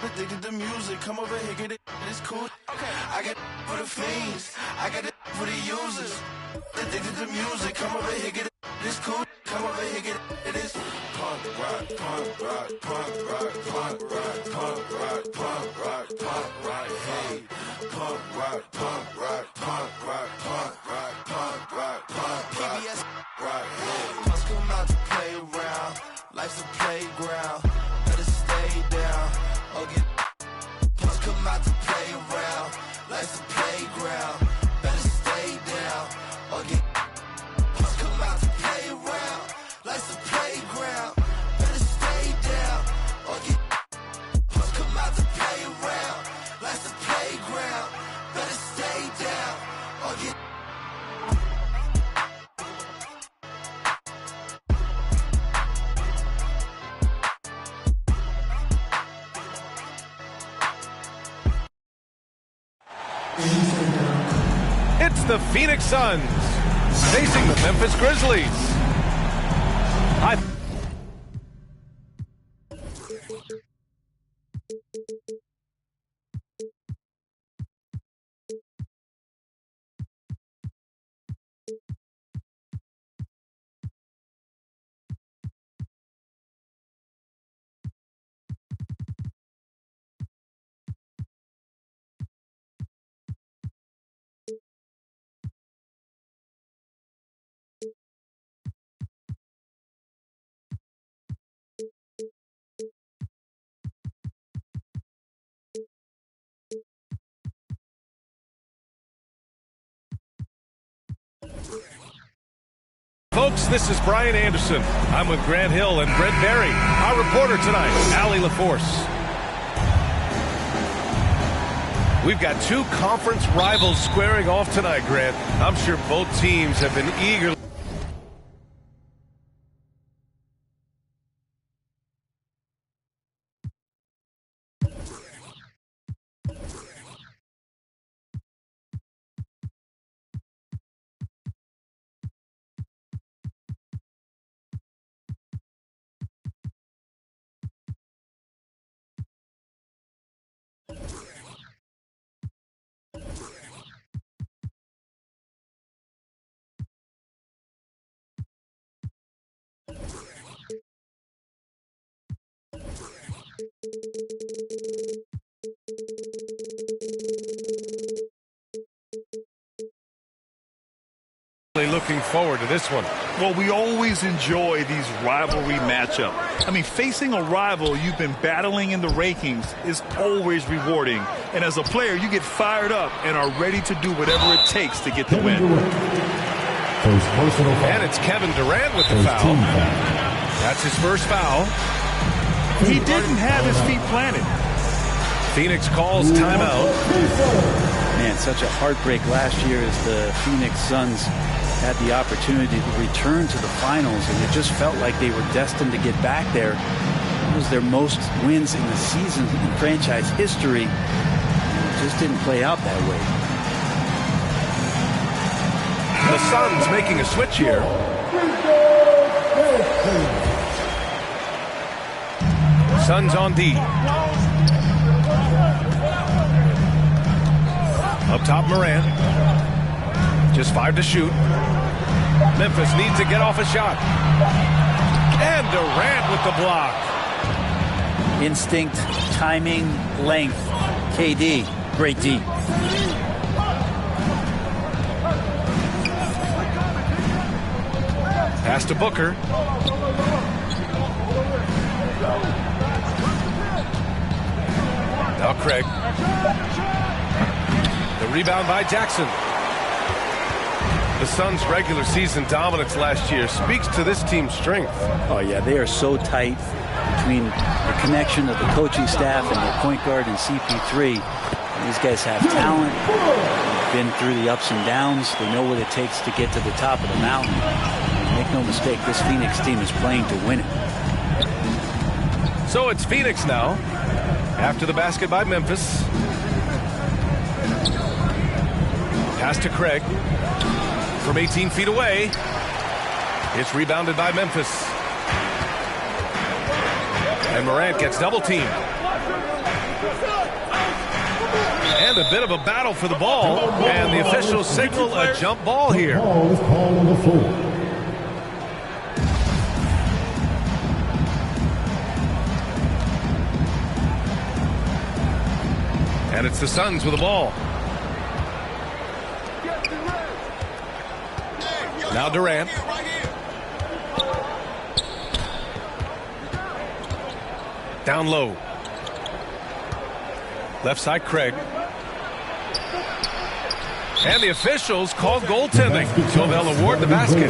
Speaker 10: Addicted to music, come over here, get it. It is cool. Okay, I got it for the fiends. I got it for the users. Addicted to music, come over here, get it. It is cool. Come over here, get it. It is punk rock, punk rock, punk rock, punk rock, punk rock, punk rock, punk rock, hey. Punk rock, punk rock, punk rock, punk rock, punk rock, punk rock, PBS rock, hey. Punks come out to play around. Life's a playground. Better stay down or get. Punks come out to play around. Life's a playground. Better stay down or get.
Speaker 11: the Phoenix Suns facing the Memphis Grizzlies. Folks, this is Brian Anderson. I'm with Grant Hill and Brent Barry. Our reporter tonight, Allie LaForce. We've got two conference rivals squaring off tonight, Grant. I'm sure both teams have been eagerly. Looking forward to this one.
Speaker 12: Well, we always enjoy these rivalry matchups. I mean, facing a rival you've been battling in the rankings is always rewarding. And as a player, you get fired up and are ready to do whatever it takes to get the win.
Speaker 11: And it's Kevin Durant with the foul. That's his first foul.
Speaker 12: He didn't have his feet planted.
Speaker 11: Phoenix calls timeout.
Speaker 3: Man, such a heartbreak last year as the Phoenix Suns had the opportunity to return to the finals, and it just felt like they were destined to get back there. It was their most wins in the season in franchise history. It just didn't play out that way.
Speaker 11: The Suns making a switch here. Suns on D. Up top, Morant. Just 5 to shoot. Memphis needs to get off a shot. And Durant with the block.
Speaker 3: Instinct, timing, length. KD, great D.
Speaker 11: Pass to Booker. Now Craig. The rebound by Jackson. The Suns' regular season dominance last year speaks to this team's strength.
Speaker 3: Oh, yeah, they are so tight between the connection of the coaching staff and their point guard and CP3. These guys have talent. They've been through the ups and downs. They know what it takes to get to the top of the mountain. And make no mistake, this Phoenix team is playing to win it.
Speaker 11: So it's Phoenix now. After the basket by Memphis. Pass to Craig. From 18 feet away. It's rebounded by Memphis. And Morant gets double teamed. And a bit of a battle for the ball. And the officials signal a jump ball here.
Speaker 2: Ball is called on the floor.
Speaker 11: And it's the Suns with the ball. Now Durant. Down low. Left side Craig. And the officials called goaltending. So they'll award the basket.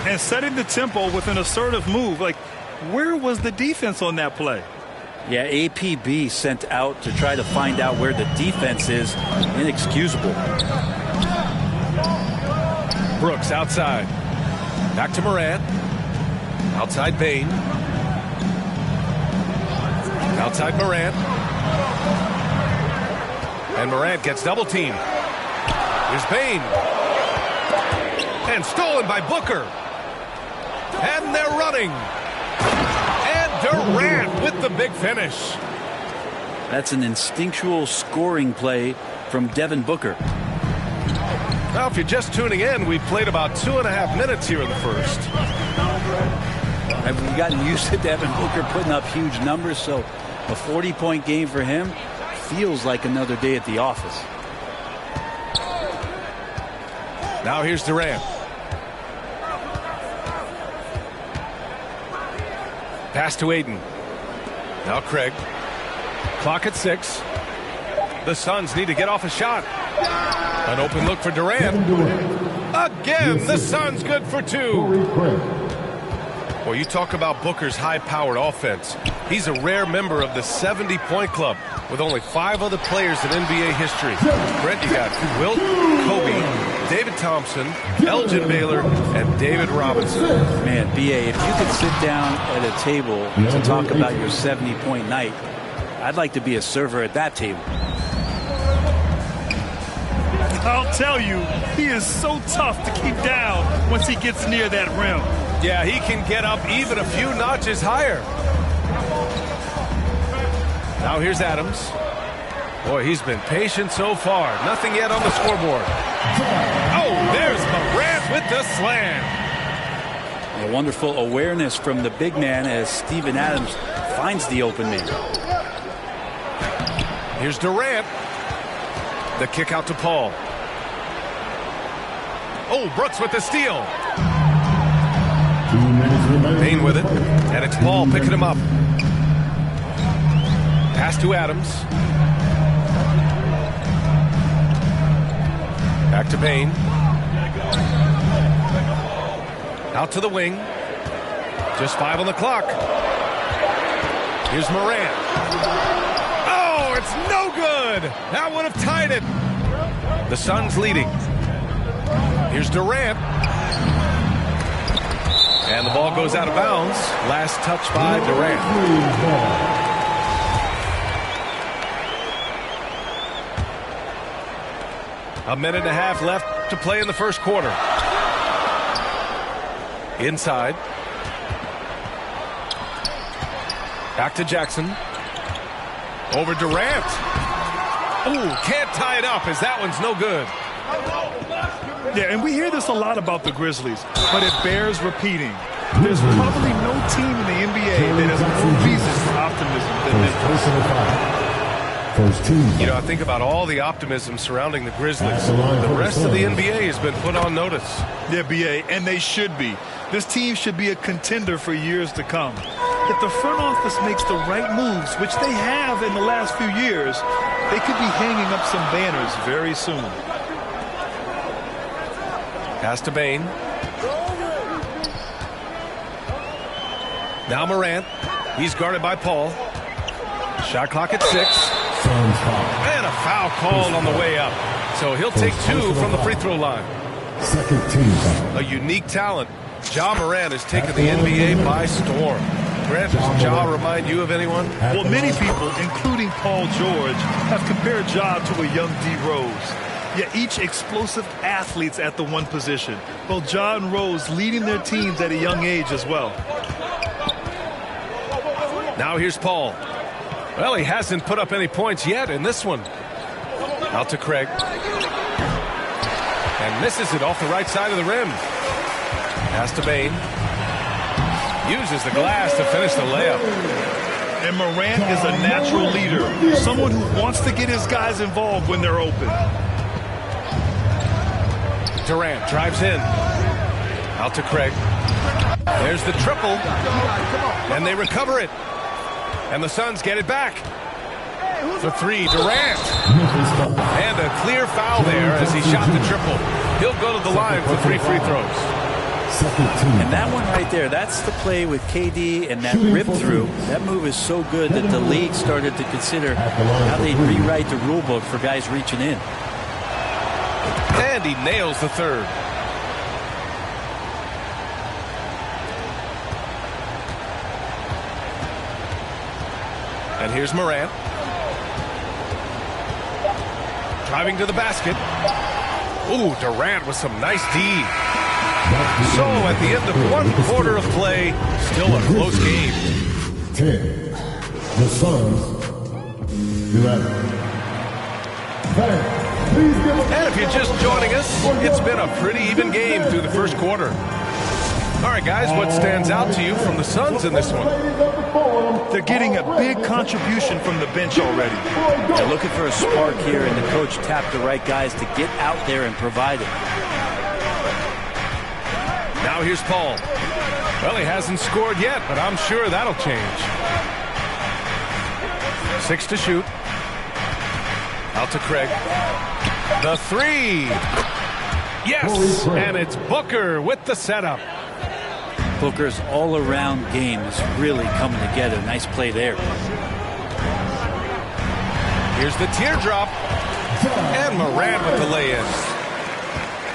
Speaker 12: And setting the tempo with an assertive move. Like, where was the defense on that play?
Speaker 3: Yeah, APB sent out to try to find out where the defense is. Inexcusable.
Speaker 11: Brooks outside. Back to Morant. Outside Bane. Outside Morant. And Morant gets double teamed. Here's Bane. And stolen by Booker. And they're running. And Durant with the big finish.
Speaker 3: That's an instinctual scoring play from Devin Booker.
Speaker 11: Now, if you're just tuning in, we've played about 2.5 minutes here in the first.
Speaker 3: Have we gotten used to Devin Booker putting up huge numbers? So a 40-point game for him feels like another day at the office.
Speaker 11: Now here's Durant. Pass to Ayton. Now Craig. Clock at 6. The Suns need to get off a shot. An open look for Durant. Again, the Suns good for 2. Well, you talk about Booker's high-powered offense. He's a rare member of the 70-point club with only 5 other players in NBA history. Brent, you got Wilt, Kobe, David Thompson, Elgin Baylor, and David Robinson.
Speaker 3: Man, B.A., if you could sit down at a table to talk about your 70-point night, I'd like to be a server at that table.
Speaker 12: I'll tell you, he is so tough to keep down once he gets near that rim.
Speaker 11: Yeah, he can get up even a few notches higher. Now here's Adams. Boy, he's been patient so far. Nothing yet on the scoreboard. Oh, there's Morant with the slam.
Speaker 3: A wonderful awareness from the big man as Steven Adams finds the open man.
Speaker 11: Here's Durant. The kick out to Paul. Oh, Brooks with the steal. Bane with it. And it's Paul picking him up. Pass to Adams. Back to Bane. Out to the wing. Just 5 on the clock. Here's Morant. Oh, it's no good. That would have tied it. The Suns leading. Here's Durant. And the ball goes out of bounds. Last touch by Durant. A minute and a half left to play in the first quarter. Inside. Back to Jackson. Over Durant. Ooh, can't tie it up as that one's no good.
Speaker 12: Yeah, and we hear this a lot about the Grizzlies, but it bears repeating. There's probably no team in the NBA that has more reason for optimism than Memphis.
Speaker 11: You know, I think about all the optimism surrounding the Grizzlies. The rest of the NBA has been put on notice.
Speaker 12: Yeah, BA, and they should be. This team should be a contender for years to come. If the front office makes the right moves, which they have in the last few years, they could be hanging up some banners very soon.
Speaker 11: Pass to Bane. Now Morant. He's guarded by Paul. Shot clock at 6. And a foul called on the way up. So he'll take 2 from the free throw line.
Speaker 2: Second team foul.
Speaker 11: A unique talent. Ja Morant has taken the NBA by storm. Grant, does Ja remind you of anyone?
Speaker 12: Well, many people, including Paul George, have compared Ja to a young D. Rose. Yet each explosive athletes at the one position. Both Ja and Rose leading their teams at a young age as well.
Speaker 11: Now here's Paul. Well, he hasn't put up any points yet in this one. Out to Craig. And misses it off the right side of the rim. Pass to Bane. Uses the glass to finish the layup.
Speaker 12: And Morant is a natural leader. Someone who wants to get his guys involved when they're open.
Speaker 11: Durant drives in. Out to Craig. There's the triple. And they recover it. And the Suns get it back. For 3, Durant. And a clear foul there as he shot the triple. He'll go to the line for 3 free throws.
Speaker 3: And that one right there, that's the play with KD and that rip through. That move is so good that the league started to consider how they'd rewrite the rule book for guys reaching in.
Speaker 11: And he nails the third. And here's Morant. Driving to the basket. Ooh, Durant with some nice D. So at the end of one quarter of play, still a close game.
Speaker 2: 10. The Suns 11.
Speaker 11: And if you're just joining us, it's been a pretty even game through the first quarter. All right, guys, what stands out to you from the Suns in this one?
Speaker 12: They're getting a big contribution from the bench already.
Speaker 3: They're looking for a spark here, and the coach tapped the right guys to get out there and provide it.
Speaker 11: Now here's Paul. Well, he hasn't scored yet, but I'm sure that'll change. 6 to shoot. Out to Craig. The three. Yes, and it's Booker with the setup.
Speaker 3: Booker's all-around game is really coming together. Nice play there.
Speaker 11: Here's the teardrop. And Morant with the lay-in.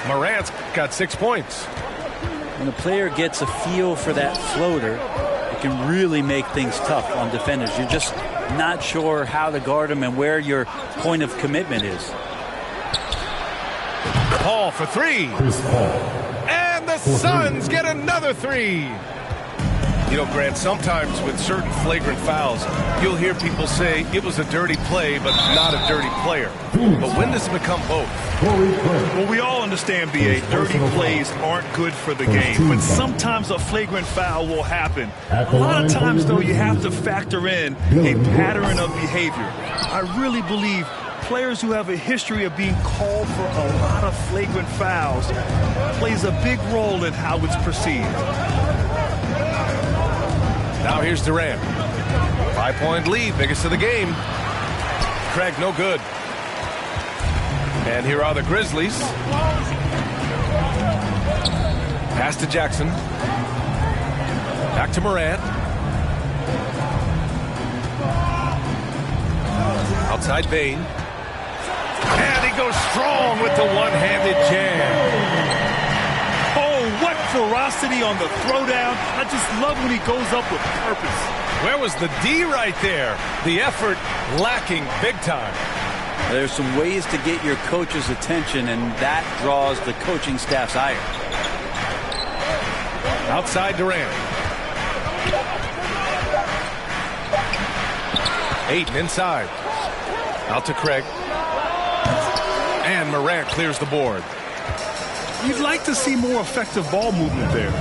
Speaker 11: Morant's got 6 points.
Speaker 3: When a player gets a feel for that floater, it can really make things tough on defenders. You're just not sure how to guard them and where your point of commitment is.
Speaker 11: Paul for three. And the Suns get another three. You know, Grant, sometimes with certain flagrant fouls, you'll hear people say it was a dirty play, but not a dirty player. But when does it become both?
Speaker 12: Well, we all understand, B.A., dirty plays aren't good for the game, but sometimes a flagrant foul will happen. A lot of times, though, you have to factor in a pattern of behavior. I really believe players who have a history of being called for a lot of flagrant fouls plays a big role in how it's perceived.
Speaker 11: Now here's Durant. 5-point lead, biggest of the game. Craig, no good. And here are the Grizzlies. Pass to Jackson. Back to Morant. Outside Bane. And he goes strong with the one-handed jam.
Speaker 12: What ferocity on the throwdown. I just love when he goes up with purpose.
Speaker 11: Where was the D right there? The effort lacking big time.
Speaker 3: There's some ways to get your coach's attention, and that draws the coaching staff's ire.
Speaker 11: Outside Durant. Ayton inside. Out to Craig. And Morant clears the board.
Speaker 12: You'd like to see more effective ball movement there.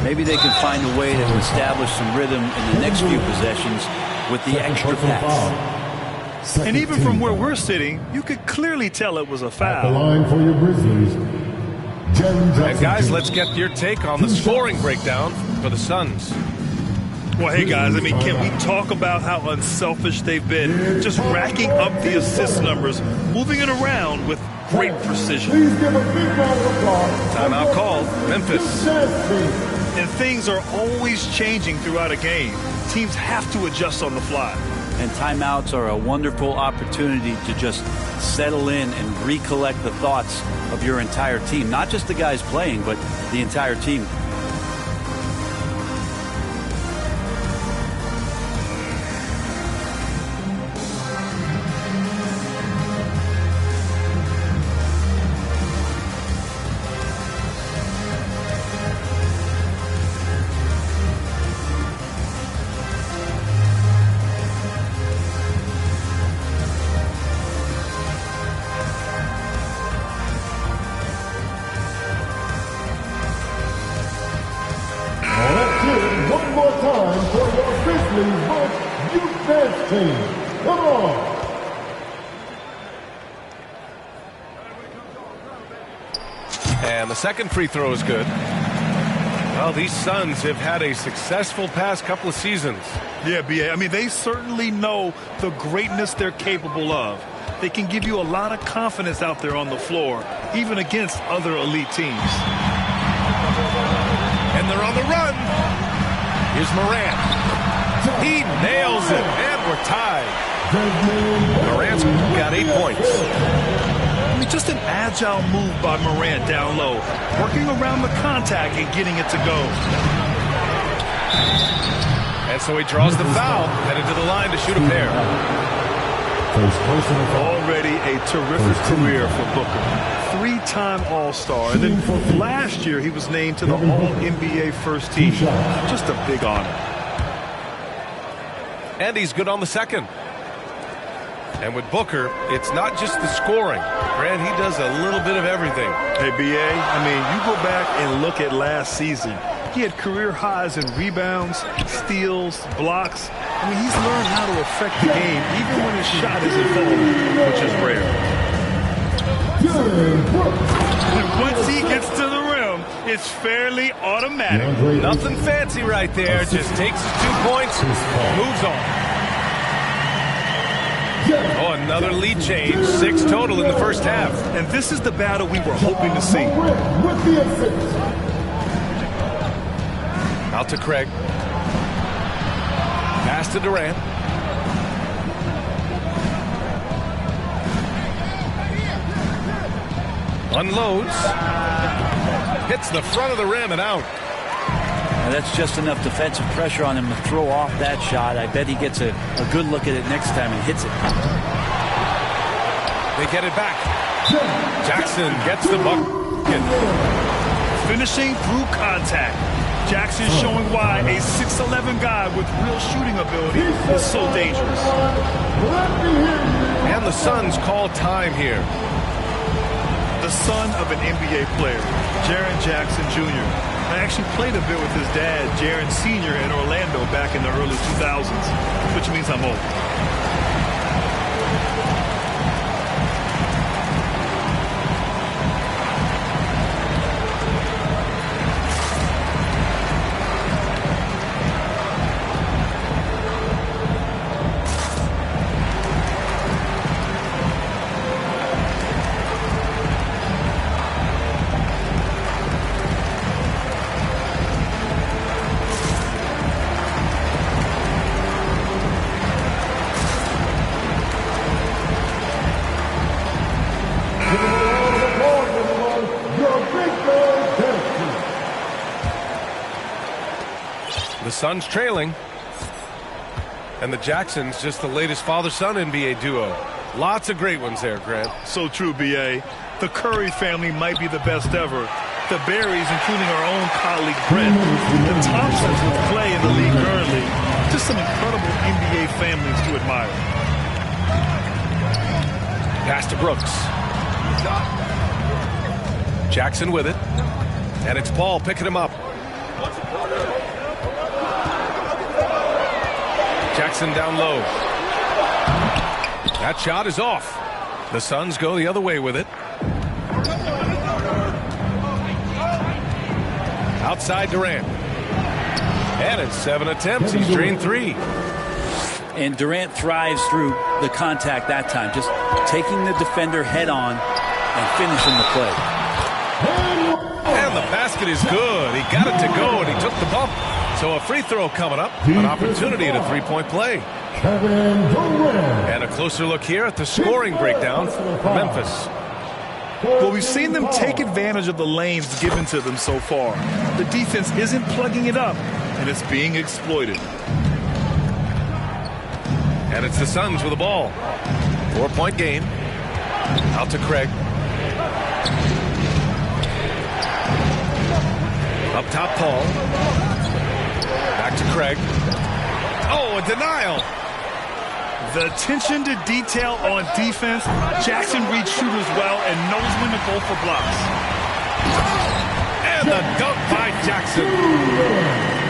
Speaker 3: Maybe they can find a way to establish some rhythm in the next few possessions with the extra pass.
Speaker 12: And even from where we're sitting, you could clearly tell it was a foul.
Speaker 2: The line for your Grizzlies.
Speaker 11: And guys, let's get your take on the scoring breakdown for the Suns.
Speaker 12: Well, hey, guys, I mean, can we talk about how unselfish they've been? Just racking up the assist numbers, moving it around with great precision.
Speaker 11: Timeout called. Memphis.
Speaker 12: And things are always changing throughout a game. Teams have to adjust on the fly.
Speaker 3: And timeouts are a wonderful opportunity to just settle in and recollect the thoughts of your entire team. Not just the guys playing, but the entire team.
Speaker 11: And the second free throw is good. Well, these Suns have had a successful past couple of seasons.
Speaker 12: Yeah, B.A. I mean, they certainly know the greatness they're capable of. They can give you a lot of confidence out there on the floor, even against other elite teams.
Speaker 11: And they're on the run. Here's Morant. He nails it, and we're tied. Morant's got 8 points.
Speaker 12: I mean, just an agile move by Morant down low, working around the contact and getting it to go.
Speaker 11: And so he draws the foul, headed to the line to shoot a pair.
Speaker 12: Already a terrific career for Booker. 3-time All-Star. And then last year, he was named to the All-NBA first team. Just a big honor.
Speaker 11: And he's good on the second. And with Booker, it's not just the scoring. Grant, he does a little bit of everything.
Speaker 12: Hey, B.A., I mean, you go back and look at last season. He had career highs in rebounds, steals, blocks. I mean, he's learned how to affect the game, even when his shot isn't falling, which is rare. And once he gets to the rim, it's fairly automatic.
Speaker 11: Nothing fancy right there. Just takes his 2 points, moves on. Oh, another lead change. 6 total in the first half.
Speaker 12: And this is the battle we were hoping to see.
Speaker 11: Out to Craig. Pass to Durant. Unloads. Hits the front of the rim and out.
Speaker 3: Now that's just enough defensive pressure on him to throw off that shot. I bet he gets a good look at it next time and hits it.
Speaker 11: They get it back. Jackson gets the bucket.
Speaker 12: Finishing through contact. Jackson showing why a 6'11" guy with real shooting ability is so dangerous.
Speaker 11: And the Suns call time here.
Speaker 12: The son of an NBA player, Jaren Jackson Jr. I actually played a bit with his dad, Jaren Sr. in Orlando back in the early 2000s, which means I'm old.
Speaker 11: The Suns trailing. And the Jacksons just the latest father-son NBA duo. Lots of great ones there, Grant.
Speaker 12: So true, B.A. The Curry family might be the best ever. The Berries, including our own colleague Brent. The Thompsons would play in the league currently. Just some incredible NBA families to admire.
Speaker 11: Pass to Brooks. Jackson with it. And it's Paul picking him up. Jackson down low. That shot is off. The Suns go the other way with it. Outside Durant. And in 7 attempts, he's drained 3.
Speaker 3: And Durant thrives through the contact that time, just taking the defender head on and finishing the play.
Speaker 11: And the basket is good. He got it to go, and he took the bump. So a free throw coming up, an opportunity at a three-point play. And a closer look here at the scoring breakdown for Memphis.
Speaker 12: Well, we've seen them take advantage of the lanes given to them so far. The defense isn't plugging it up, and it's being exploited.
Speaker 11: And it's the Suns with the ball. 4-point game. Out to Craig. Up top, Paul. Back to Craig. Oh, a denial.
Speaker 12: The attention to detail on defense. Jackson reads shooters well and knows when to go for blocks.
Speaker 11: And the dunk by Jackson.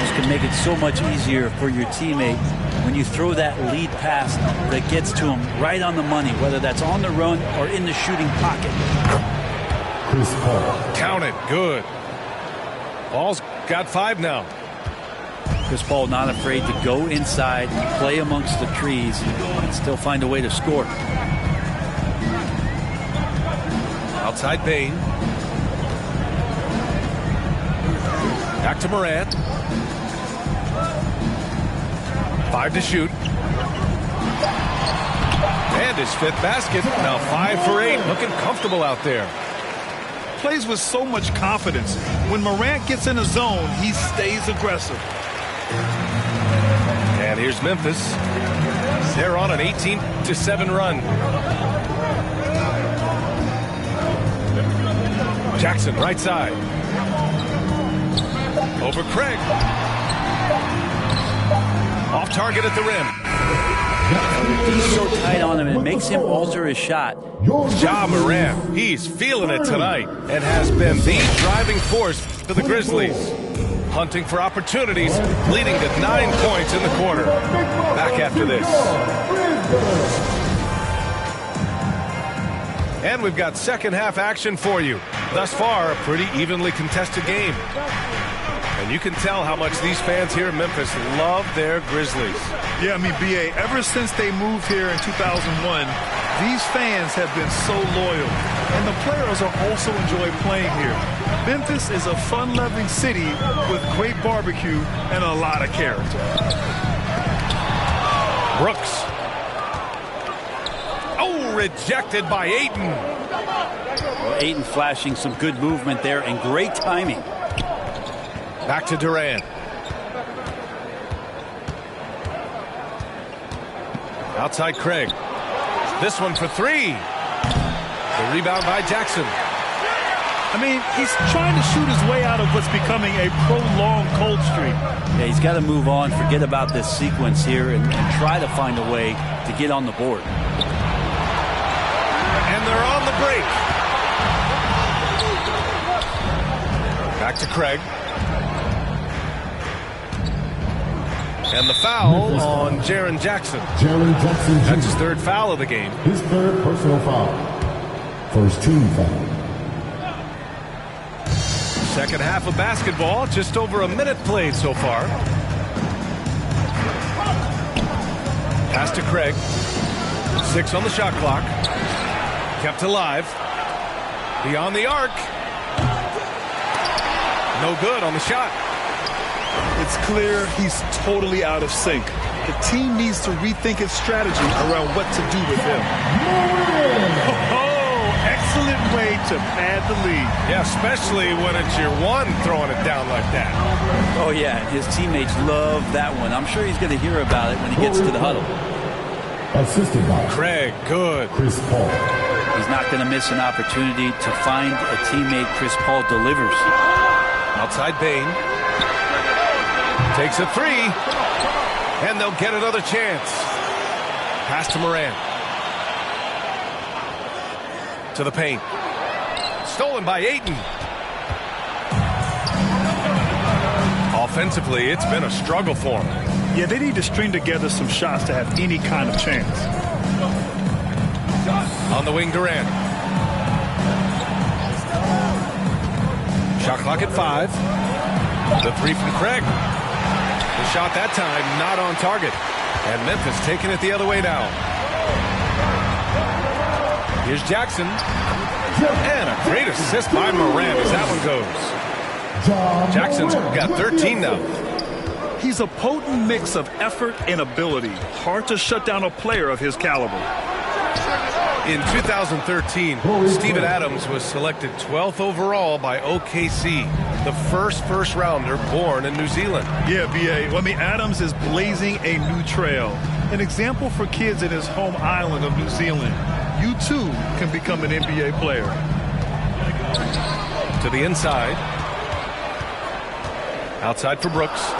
Speaker 3: This can make it so much easier for your teammate when you throw that lead pass that gets to him right on the money, whether that's on the run or in the shooting pocket.
Speaker 2: Chris Paul.
Speaker 11: Count it. Good. Paul's got 5 now.
Speaker 3: Chris Paul not afraid to go inside, play amongst the trees, and still find a way to score.
Speaker 11: Outside Bane. Back to Morant. 5 to shoot. And his 5th basket. Now 5 for 8. Looking comfortable out there.
Speaker 12: Plays with so much confidence. When Morant gets in a zone, he stays aggressive.
Speaker 11: And here's Memphis. They're on an 18-7 run. Jackson, right side. Over Craig. Off target at the rim.
Speaker 3: He's so tight on him, it makes him alter his shot.
Speaker 11: Ja Morant, he's feeling it tonight and has been the driving force for the Grizzlies. Hunting for opportunities, leading to 9 points in the quarter. Back after this. And we've got second half action for you. Thus far, a pretty evenly contested game. And you can tell how much these fans here in Memphis love their Grizzlies.
Speaker 12: Yeah, I mean, B.A., ever since they moved here in 2001, these fans have been so loyal. And the players are also enjoy playing here. Memphis is a fun-loving city with great barbecue and a lot of character.
Speaker 11: Brooks. Oh, rejected by Ayton.
Speaker 3: Well, Ayton flashing some good movement there and great timing.
Speaker 11: Back to Durant. Outside Craig. This one for 3. The rebound by Jackson.
Speaker 12: I mean, he's trying to shoot his way out of what's becoming a prolonged cold streak.
Speaker 3: Yeah, he's got to move on, forget about this sequence here, and try to find a way to get on the board.
Speaker 11: And they're on the break. Back to Craig. And the foul on Jaren Jackson.
Speaker 2: Jaren Jackson Jr.
Speaker 11: That's his 3rd foul of the game.
Speaker 2: His 3rd personal foul. First team foul.
Speaker 11: Second half of basketball, just over a minute played so far. Pass to Craig. 6 on the shot clock. Kept alive. Beyond the arc. No good on the shot.
Speaker 12: It's clear he's totally out of sync. The team needs to rethink its strategy around what to do with him. Oh, excellent way to pad the lead.
Speaker 11: Yeah, especially when it's your one throwing it down like that.
Speaker 3: Oh, yeah, his teammates love that one. I'm sure he's going to hear about it when he gets to the huddle.
Speaker 2: Assisted by
Speaker 11: Craig, good.
Speaker 2: Chris Paul.
Speaker 3: He's not going to miss an opportunity to find a teammate. Chris Paul delivers.
Speaker 11: Outside Bane. Takes a 3. And they'll get another chance. Pass to Morant. To the paint. Stolen by Ayton. Offensively, it's been a struggle for him.
Speaker 12: Yeah, they need to string together some shots to have any kind of chance.
Speaker 11: On the wing, Durant. Shot clock at 5. The 3 from Craig. The shot that time not on target. And Memphis taking it the other way now. Here's Jackson. And a great assist by Morant as that one goes. Jackson's got 13 now.
Speaker 12: He's a potent mix of effort and ability. Hard to shut down a player of his caliber.
Speaker 11: In 2013, Steven Adams was selected 12th overall by OKC, the first rounder born in New Zealand.
Speaker 12: Yeah, B.A. Well, I mean, Adams is blazing a new trail. An example for kids in his home island of New Zealand. You, too, can become an NBA player.
Speaker 11: To the inside. Outside for Brooks.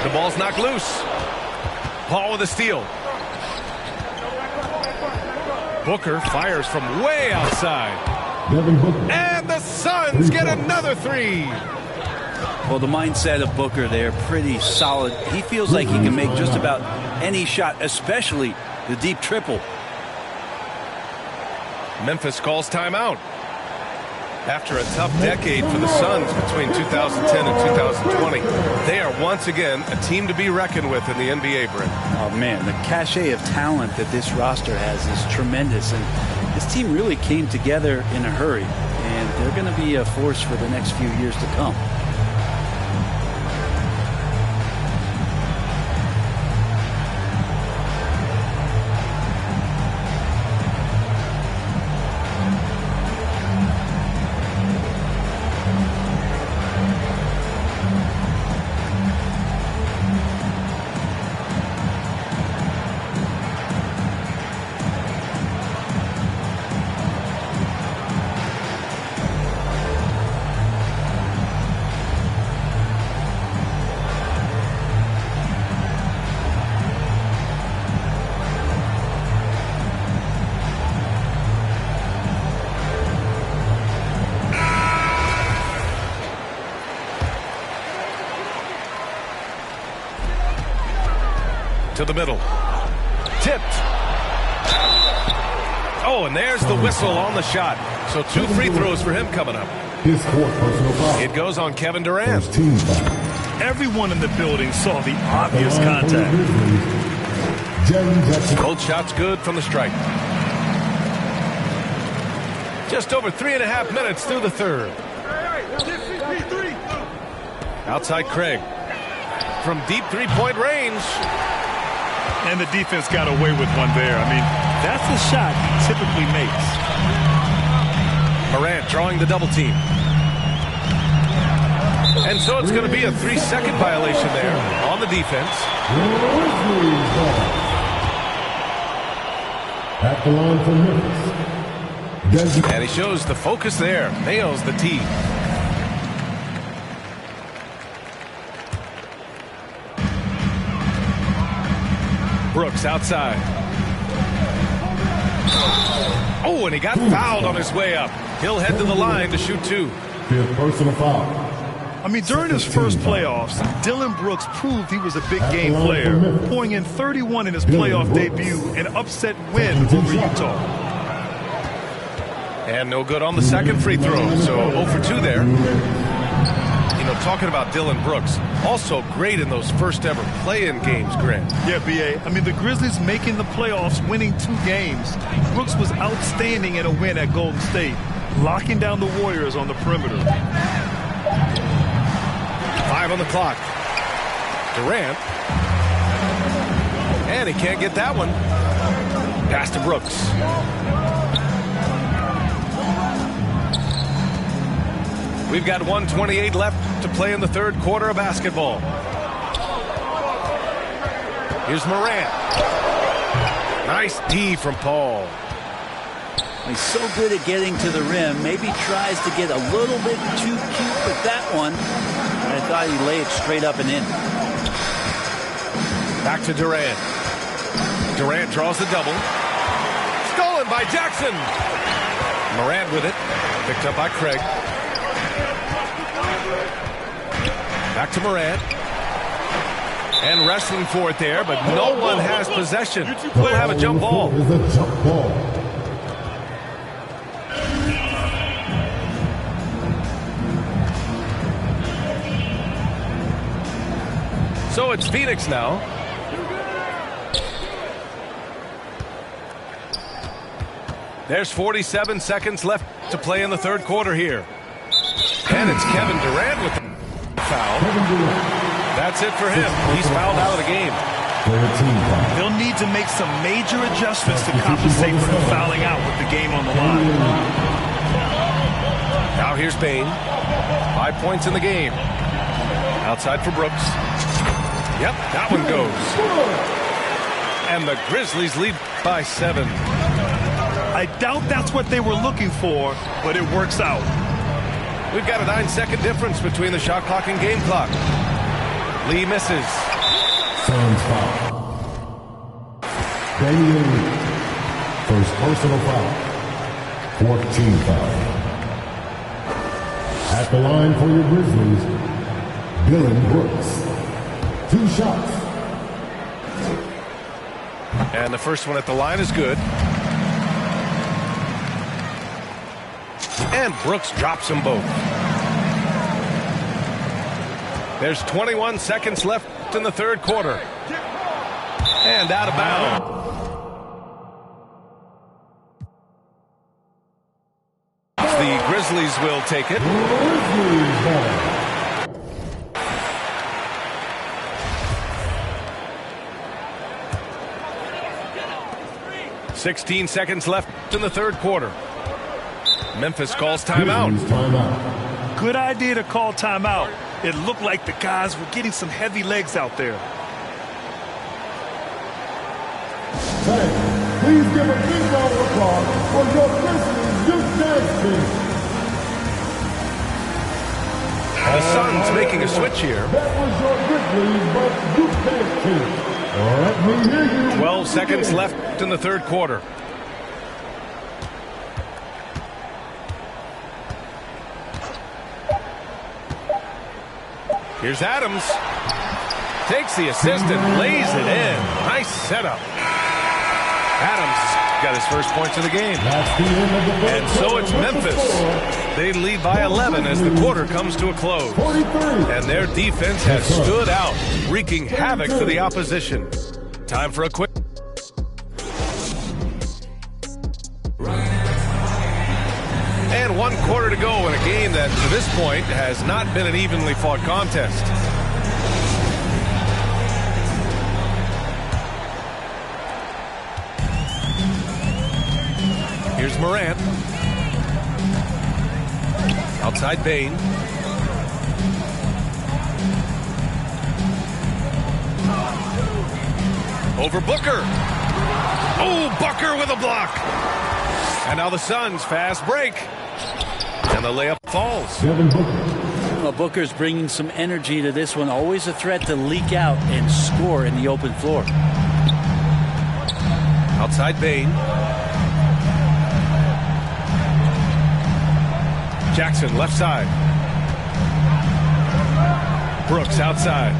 Speaker 11: The ball's knocked loose. Paul with a steal. Booker fires from way outside. And the Suns get another 3.
Speaker 3: Well, the mindset of Booker there, pretty solid. He feels like he can make just about any shot, especially the deep triple.
Speaker 11: Memphis calls timeout. After a tough decade for the Suns between 2010 and 2020, they are once again a team to be reckoned with in the NBA, Brent.
Speaker 3: Oh, man, the cachet of talent that this roster has is tremendous. And this team really came together in a hurry. And they're going to be a force for the next few years to come.
Speaker 11: To the middle. Tipped. Oh, and there's the whistle on the shot. So 2 free throws for him coming up.
Speaker 2: His fourth personal foul.
Speaker 11: It goes on Kevin Durant.
Speaker 2: Team foul.
Speaker 12: Everyone in the building saw the obvious contact.
Speaker 11: Both shots good from the stripe. Just over 3.5 minutes through the third. Outside Craig. From deep three-point range.
Speaker 12: And the defense got away with one there. I mean, that's the shot he typically makes.
Speaker 11: Morant drawing the double team. And so it's going to be a 3-second violation there on the defense.
Speaker 2: At the line for Memphis.
Speaker 11: And he shows the focus there. Nails the tee. Brooks outside. Oh, and he got fouled on his way up. He'll head to the line to shoot 2.
Speaker 2: Fifth personal foul.
Speaker 12: I mean, during his first playoffs, Dillon Brooks proved he was a big game player, pouring in 31 in his playoff debut, an upset win over Utah.
Speaker 11: And no good on the second free throw, so 0 for 2 there. You know, talking about Dillon Brooks, also great in those first ever play-in games, Grant.
Speaker 12: Yeah, B.A. I mean, the Grizzlies making the playoffs, winning 2 games. Brooks was outstanding in a win at Golden State, locking down the Warriors on the perimeter.
Speaker 11: 5 on the clock. Durant. And he can't get that one. Pass to Brooks. We've got 1:28 left to play in the third quarter of basketball. Here's Morant. Nice D from Paul.
Speaker 3: He's so good at getting to the rim. Maybe tries to get a little bit too cute with that one. I thought he'd lay it straight up and in.
Speaker 11: Back to Durant. Durant draws the double. Stolen by Jackson. Morant with it. Picked up by Craig. Back to Morant. And wrestling for it there, but no one has possession. We'll have a jump ball. So it's Phoenix now. There's 47 seconds left to play in the third quarter here. And it's Kevin Durant with the foul. That's it for him. He's fouled out of the game.
Speaker 12: They'll need to make some major adjustments to compensate for him fouling out with the game on the line.
Speaker 11: Now here's Bane. 5 points in the game. Outside for Brooks. Yep, that one goes. And the Grizzlies lead by 7.
Speaker 12: I doubt that's what they were looking for, but it works out.
Speaker 11: We've got a 9-second difference between the shot clock and game clock. Lee misses.
Speaker 2: Suns foul. Damian Lee. First personal foul. 4th team foul. At the line for your Grizzlies, Dillon Brooks. 2 shots.
Speaker 11: And the first one at the line is good. And Brooks drops them both. There's 21 seconds left in the third quarter. And out of bounds. The Grizzlies will take it. 16 seconds left in the third quarter. Memphis calls timeout.
Speaker 12: Good idea to call timeout. It looked like the guys were getting some heavy legs out there.
Speaker 2: Please give a big round of applause for your Grizzlies youth dance team.
Speaker 11: The Suns making a switch here.
Speaker 2: That was your Grizzlies youth dance team. All right, we hear you.
Speaker 11: 12 seconds left in the third quarter. Here's Adams. takes the assist and lays it in. Nice setup. Adams got his first points of the game. And so it's Memphis. They lead by 11 as the quarter comes to a close. And their defense has stood out, wreaking havoc for the opposition. Time for a quick... And 1 quarter to go in a game that, to this point, has not been an evenly fought contest. Here's Morant. Outside Bane. Over Booker. Oh, Booker with a block. And now the Suns fast break. And the layup falls.
Speaker 3: Well, Booker's bringing some energy to this one. Always a threat to leak out and score in the open floor.
Speaker 11: Outside Bane. Jackson left side. Brooks outside.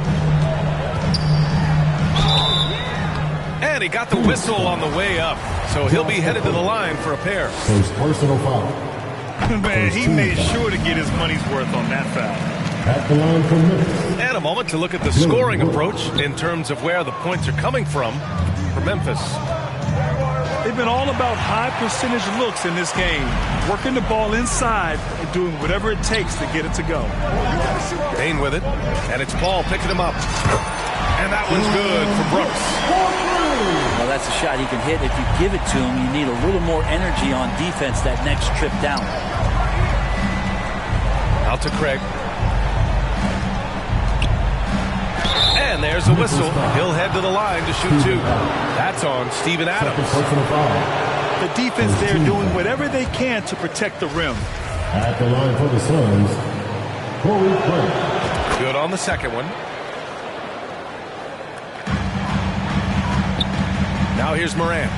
Speaker 11: And he got the whistle on the way up. So he'll be headed to the line for a pair.
Speaker 2: First personal foul.
Speaker 12: Man, he made sure to get his money's worth on that foul.
Speaker 2: At the line for Memphis.
Speaker 11: And a moment to look at the scoring approach in terms of where the points are coming from for Memphis.
Speaker 12: They've been all about high percentage looks in this game, working the ball inside and doing whatever it takes to get it to go.
Speaker 11: Bane with it, and it's Paul picking him up. And that one's good for Brooks.
Speaker 3: Well, that's a shot he can hit. If you give it to him, you need a little more energy on defense that next trip down.
Speaker 11: Out to Craig. And there's a whistle. He'll head to the line to shoot 2. That's on Steven Adams.
Speaker 12: The defense there doing whatever they can to protect the rim.
Speaker 2: At the line for the Suns, Corey Craig.
Speaker 11: Good on the second one. Now here's Morant.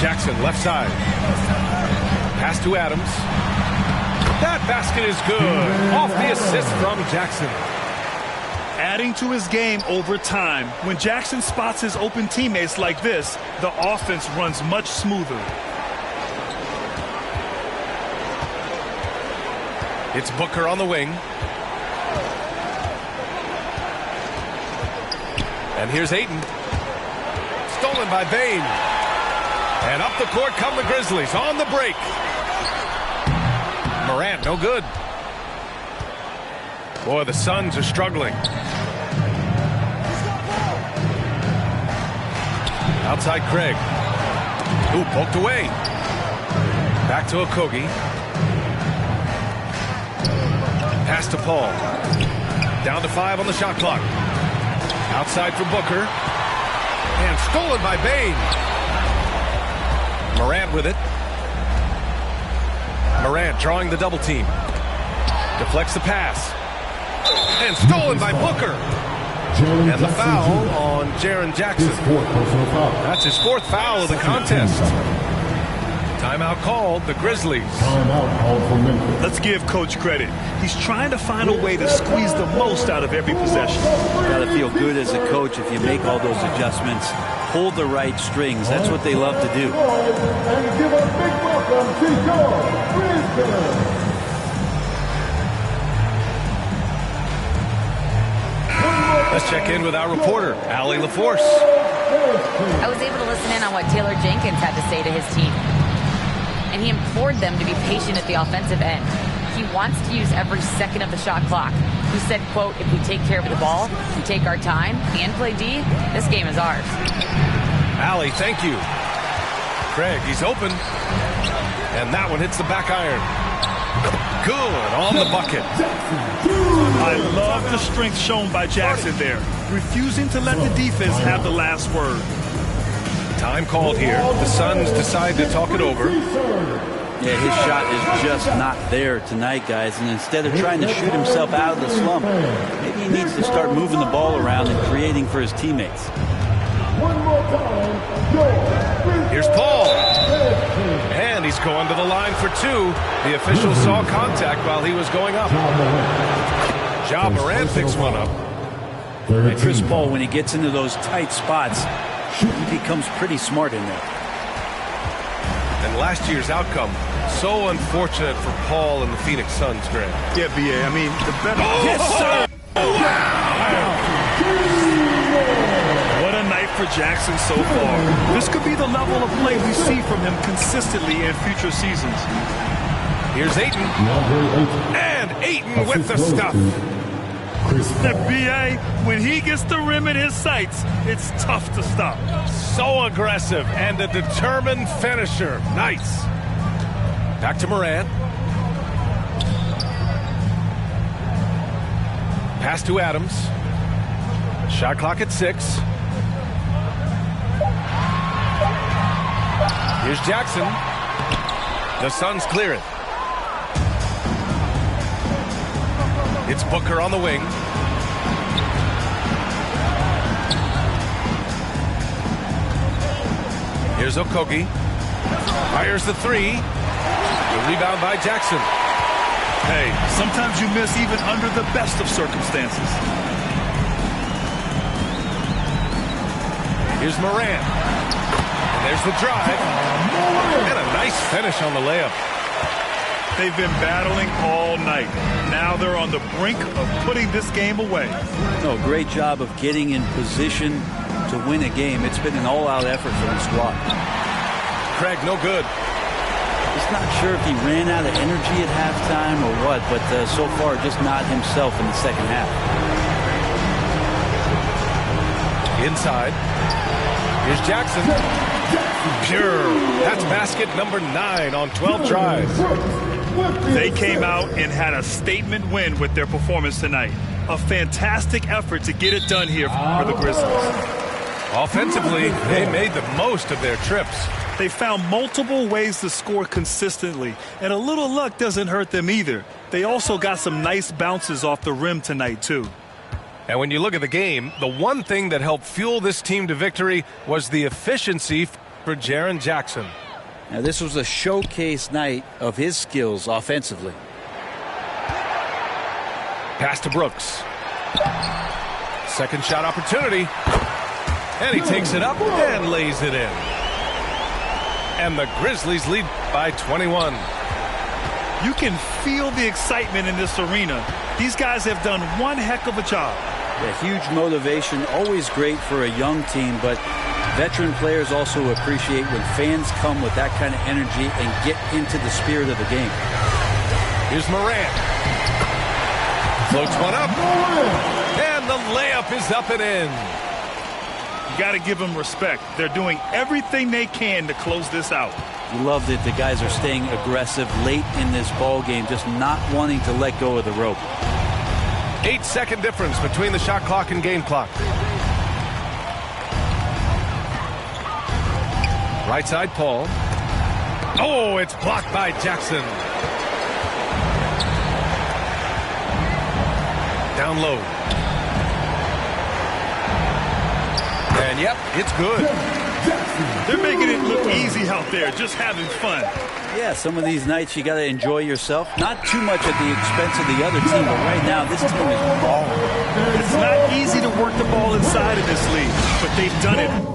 Speaker 11: Jackson left side. Pass to Adams. That basket is good. Off the assist from Jackson.
Speaker 12: Adding to his game over time. When Jackson spots his open teammates like this, the offense runs much smoother.
Speaker 11: It's Booker on the wing. And here's Ayton. Stolen by Bane. And up the court come the Grizzlies on the break. Morant, no good. Boy, the Suns are struggling. Outside Craig. Ooh, poked away. Back to Okogie. Pass to Paul. Down to 5 on the shot clock. Outside for Booker. And stolen by Bane. Morant with it. Morant drawing the double team. Deflects the pass. And stolen by Booker. And the foul on Jaren Jackson. That's his 4th foul of the contest. Timeout called, the Grizzlies.
Speaker 2: Timeout called for Memphis.
Speaker 12: Let's give Coach credit. He's trying to find a way to squeeze the most out of every possession.
Speaker 3: Got to feel good as a coach if you make all those adjustments. Hold the right strings. That's what they love to do.
Speaker 2: And give a big welcome to your Grizzlies.
Speaker 11: Let's check in with our reporter, Allie LaForce.
Speaker 13: I was able to listen in on what Taylor Jenkins had to say to his team. And he implored them to be patient at the offensive end. He wants to use every second of the shot clock. He said, quote, if we take care of the ball, we take our time, and play D, this game is ours.
Speaker 11: Allie, thank you. Craig, he's open. And that one hits the back iron. Good on the bucket.
Speaker 12: I love the strength shown by Jackson there, refusing to let the defense have the last word.
Speaker 11: Time called here. The Suns decide to talk it over.
Speaker 3: Yeah, his shot is just not there tonight, guys. And instead of trying to shoot himself out of the slump, maybe he needs to start moving the ball around and creating for his teammates.
Speaker 2: One more time.
Speaker 11: Here's Paul. And he's He's going to the line for two. The official saw contact while he was going up. Ja Morant picks one up.
Speaker 3: And Chris Paul, when he gets into those tight spots, he becomes pretty smart in there.
Speaker 11: And last year's outcome, so unfortunate for Paul and the Phoenix Suns, Greg.
Speaker 12: Yeah, B.A. I mean, the better.
Speaker 11: Oh, yes, sir!
Speaker 12: Wow! What a night for Jackson so far. This could be the level of play we see from him consistently in future seasons.
Speaker 11: Here's Ayton. And Ayton with the stuff.
Speaker 12: That B.A., when he gets the rim in his sights, it's tough to stop.
Speaker 11: So aggressive and a determined finisher. Nice. Back to Morant. Pass to Adams. Shot clock at 6. Here's Jackson. The Suns clear it. It's Booker on the wing. Here's Okogie. Fires the three. The rebound by Jackson.
Speaker 12: Hey, sometimes you miss even under the best of circumstances.
Speaker 11: Here's Morant. And there's the drive. And a nice finish on the layup.
Speaker 12: They've been battling all night. Now they're on the brink of putting this game away.
Speaker 3: No, great job of getting in position to win a game. It's been an all-out effort from the squad.
Speaker 11: Craig, no good.
Speaker 3: Just not sure if he ran out of energy at halftime or what, but so far just not himself in the second half.
Speaker 11: Inside. Here's Jackson. Pure. That's basket number 9 on 12 tries.
Speaker 12: They came out and had a statement win with their performance tonight. A fantastic effort to get it done here for the Grizzlies.
Speaker 11: Offensively, they made the most of their trips.
Speaker 12: They found multiple ways to score consistently, and a little luck doesn't hurt them either. They also got some nice bounces off the rim tonight, too.
Speaker 11: And when you look at the game, the one thing that helped fuel this team to victory was the efficiency for Jaren Jackson.
Speaker 3: Now, this was a showcase night of his skills offensively.
Speaker 11: Pass to Brooks. Second shot opportunity. And he takes it up and lays it in. And the Grizzlies lead by 21.
Speaker 12: You can feel the excitement in this arena. These guys have done one heck of a job.
Speaker 3: A huge motivation, always great for a young team, but veteran players also appreciate when fans come with that kind of energy and get into the spirit of the game.
Speaker 11: Here's Morant. Floats one up. And the layup is up and in.
Speaker 12: You got to give them respect. They're doing everything they can to close this out.
Speaker 3: You love that the guys are staying aggressive late in this ball game, just not wanting to let go of the rope.
Speaker 11: 8-second difference between the shot clock and game clock. Right side, Paul. Oh, it's blocked by Jackson. Down low. And yep, it's good.
Speaker 12: They're making it look easy out there, just having fun.
Speaker 3: Yeah, some of these nights you got to enjoy yourself. Not too much at the expense of the other team, but right now this team is balling.
Speaker 12: It's not easy to work the ball inside of this league, but they've done it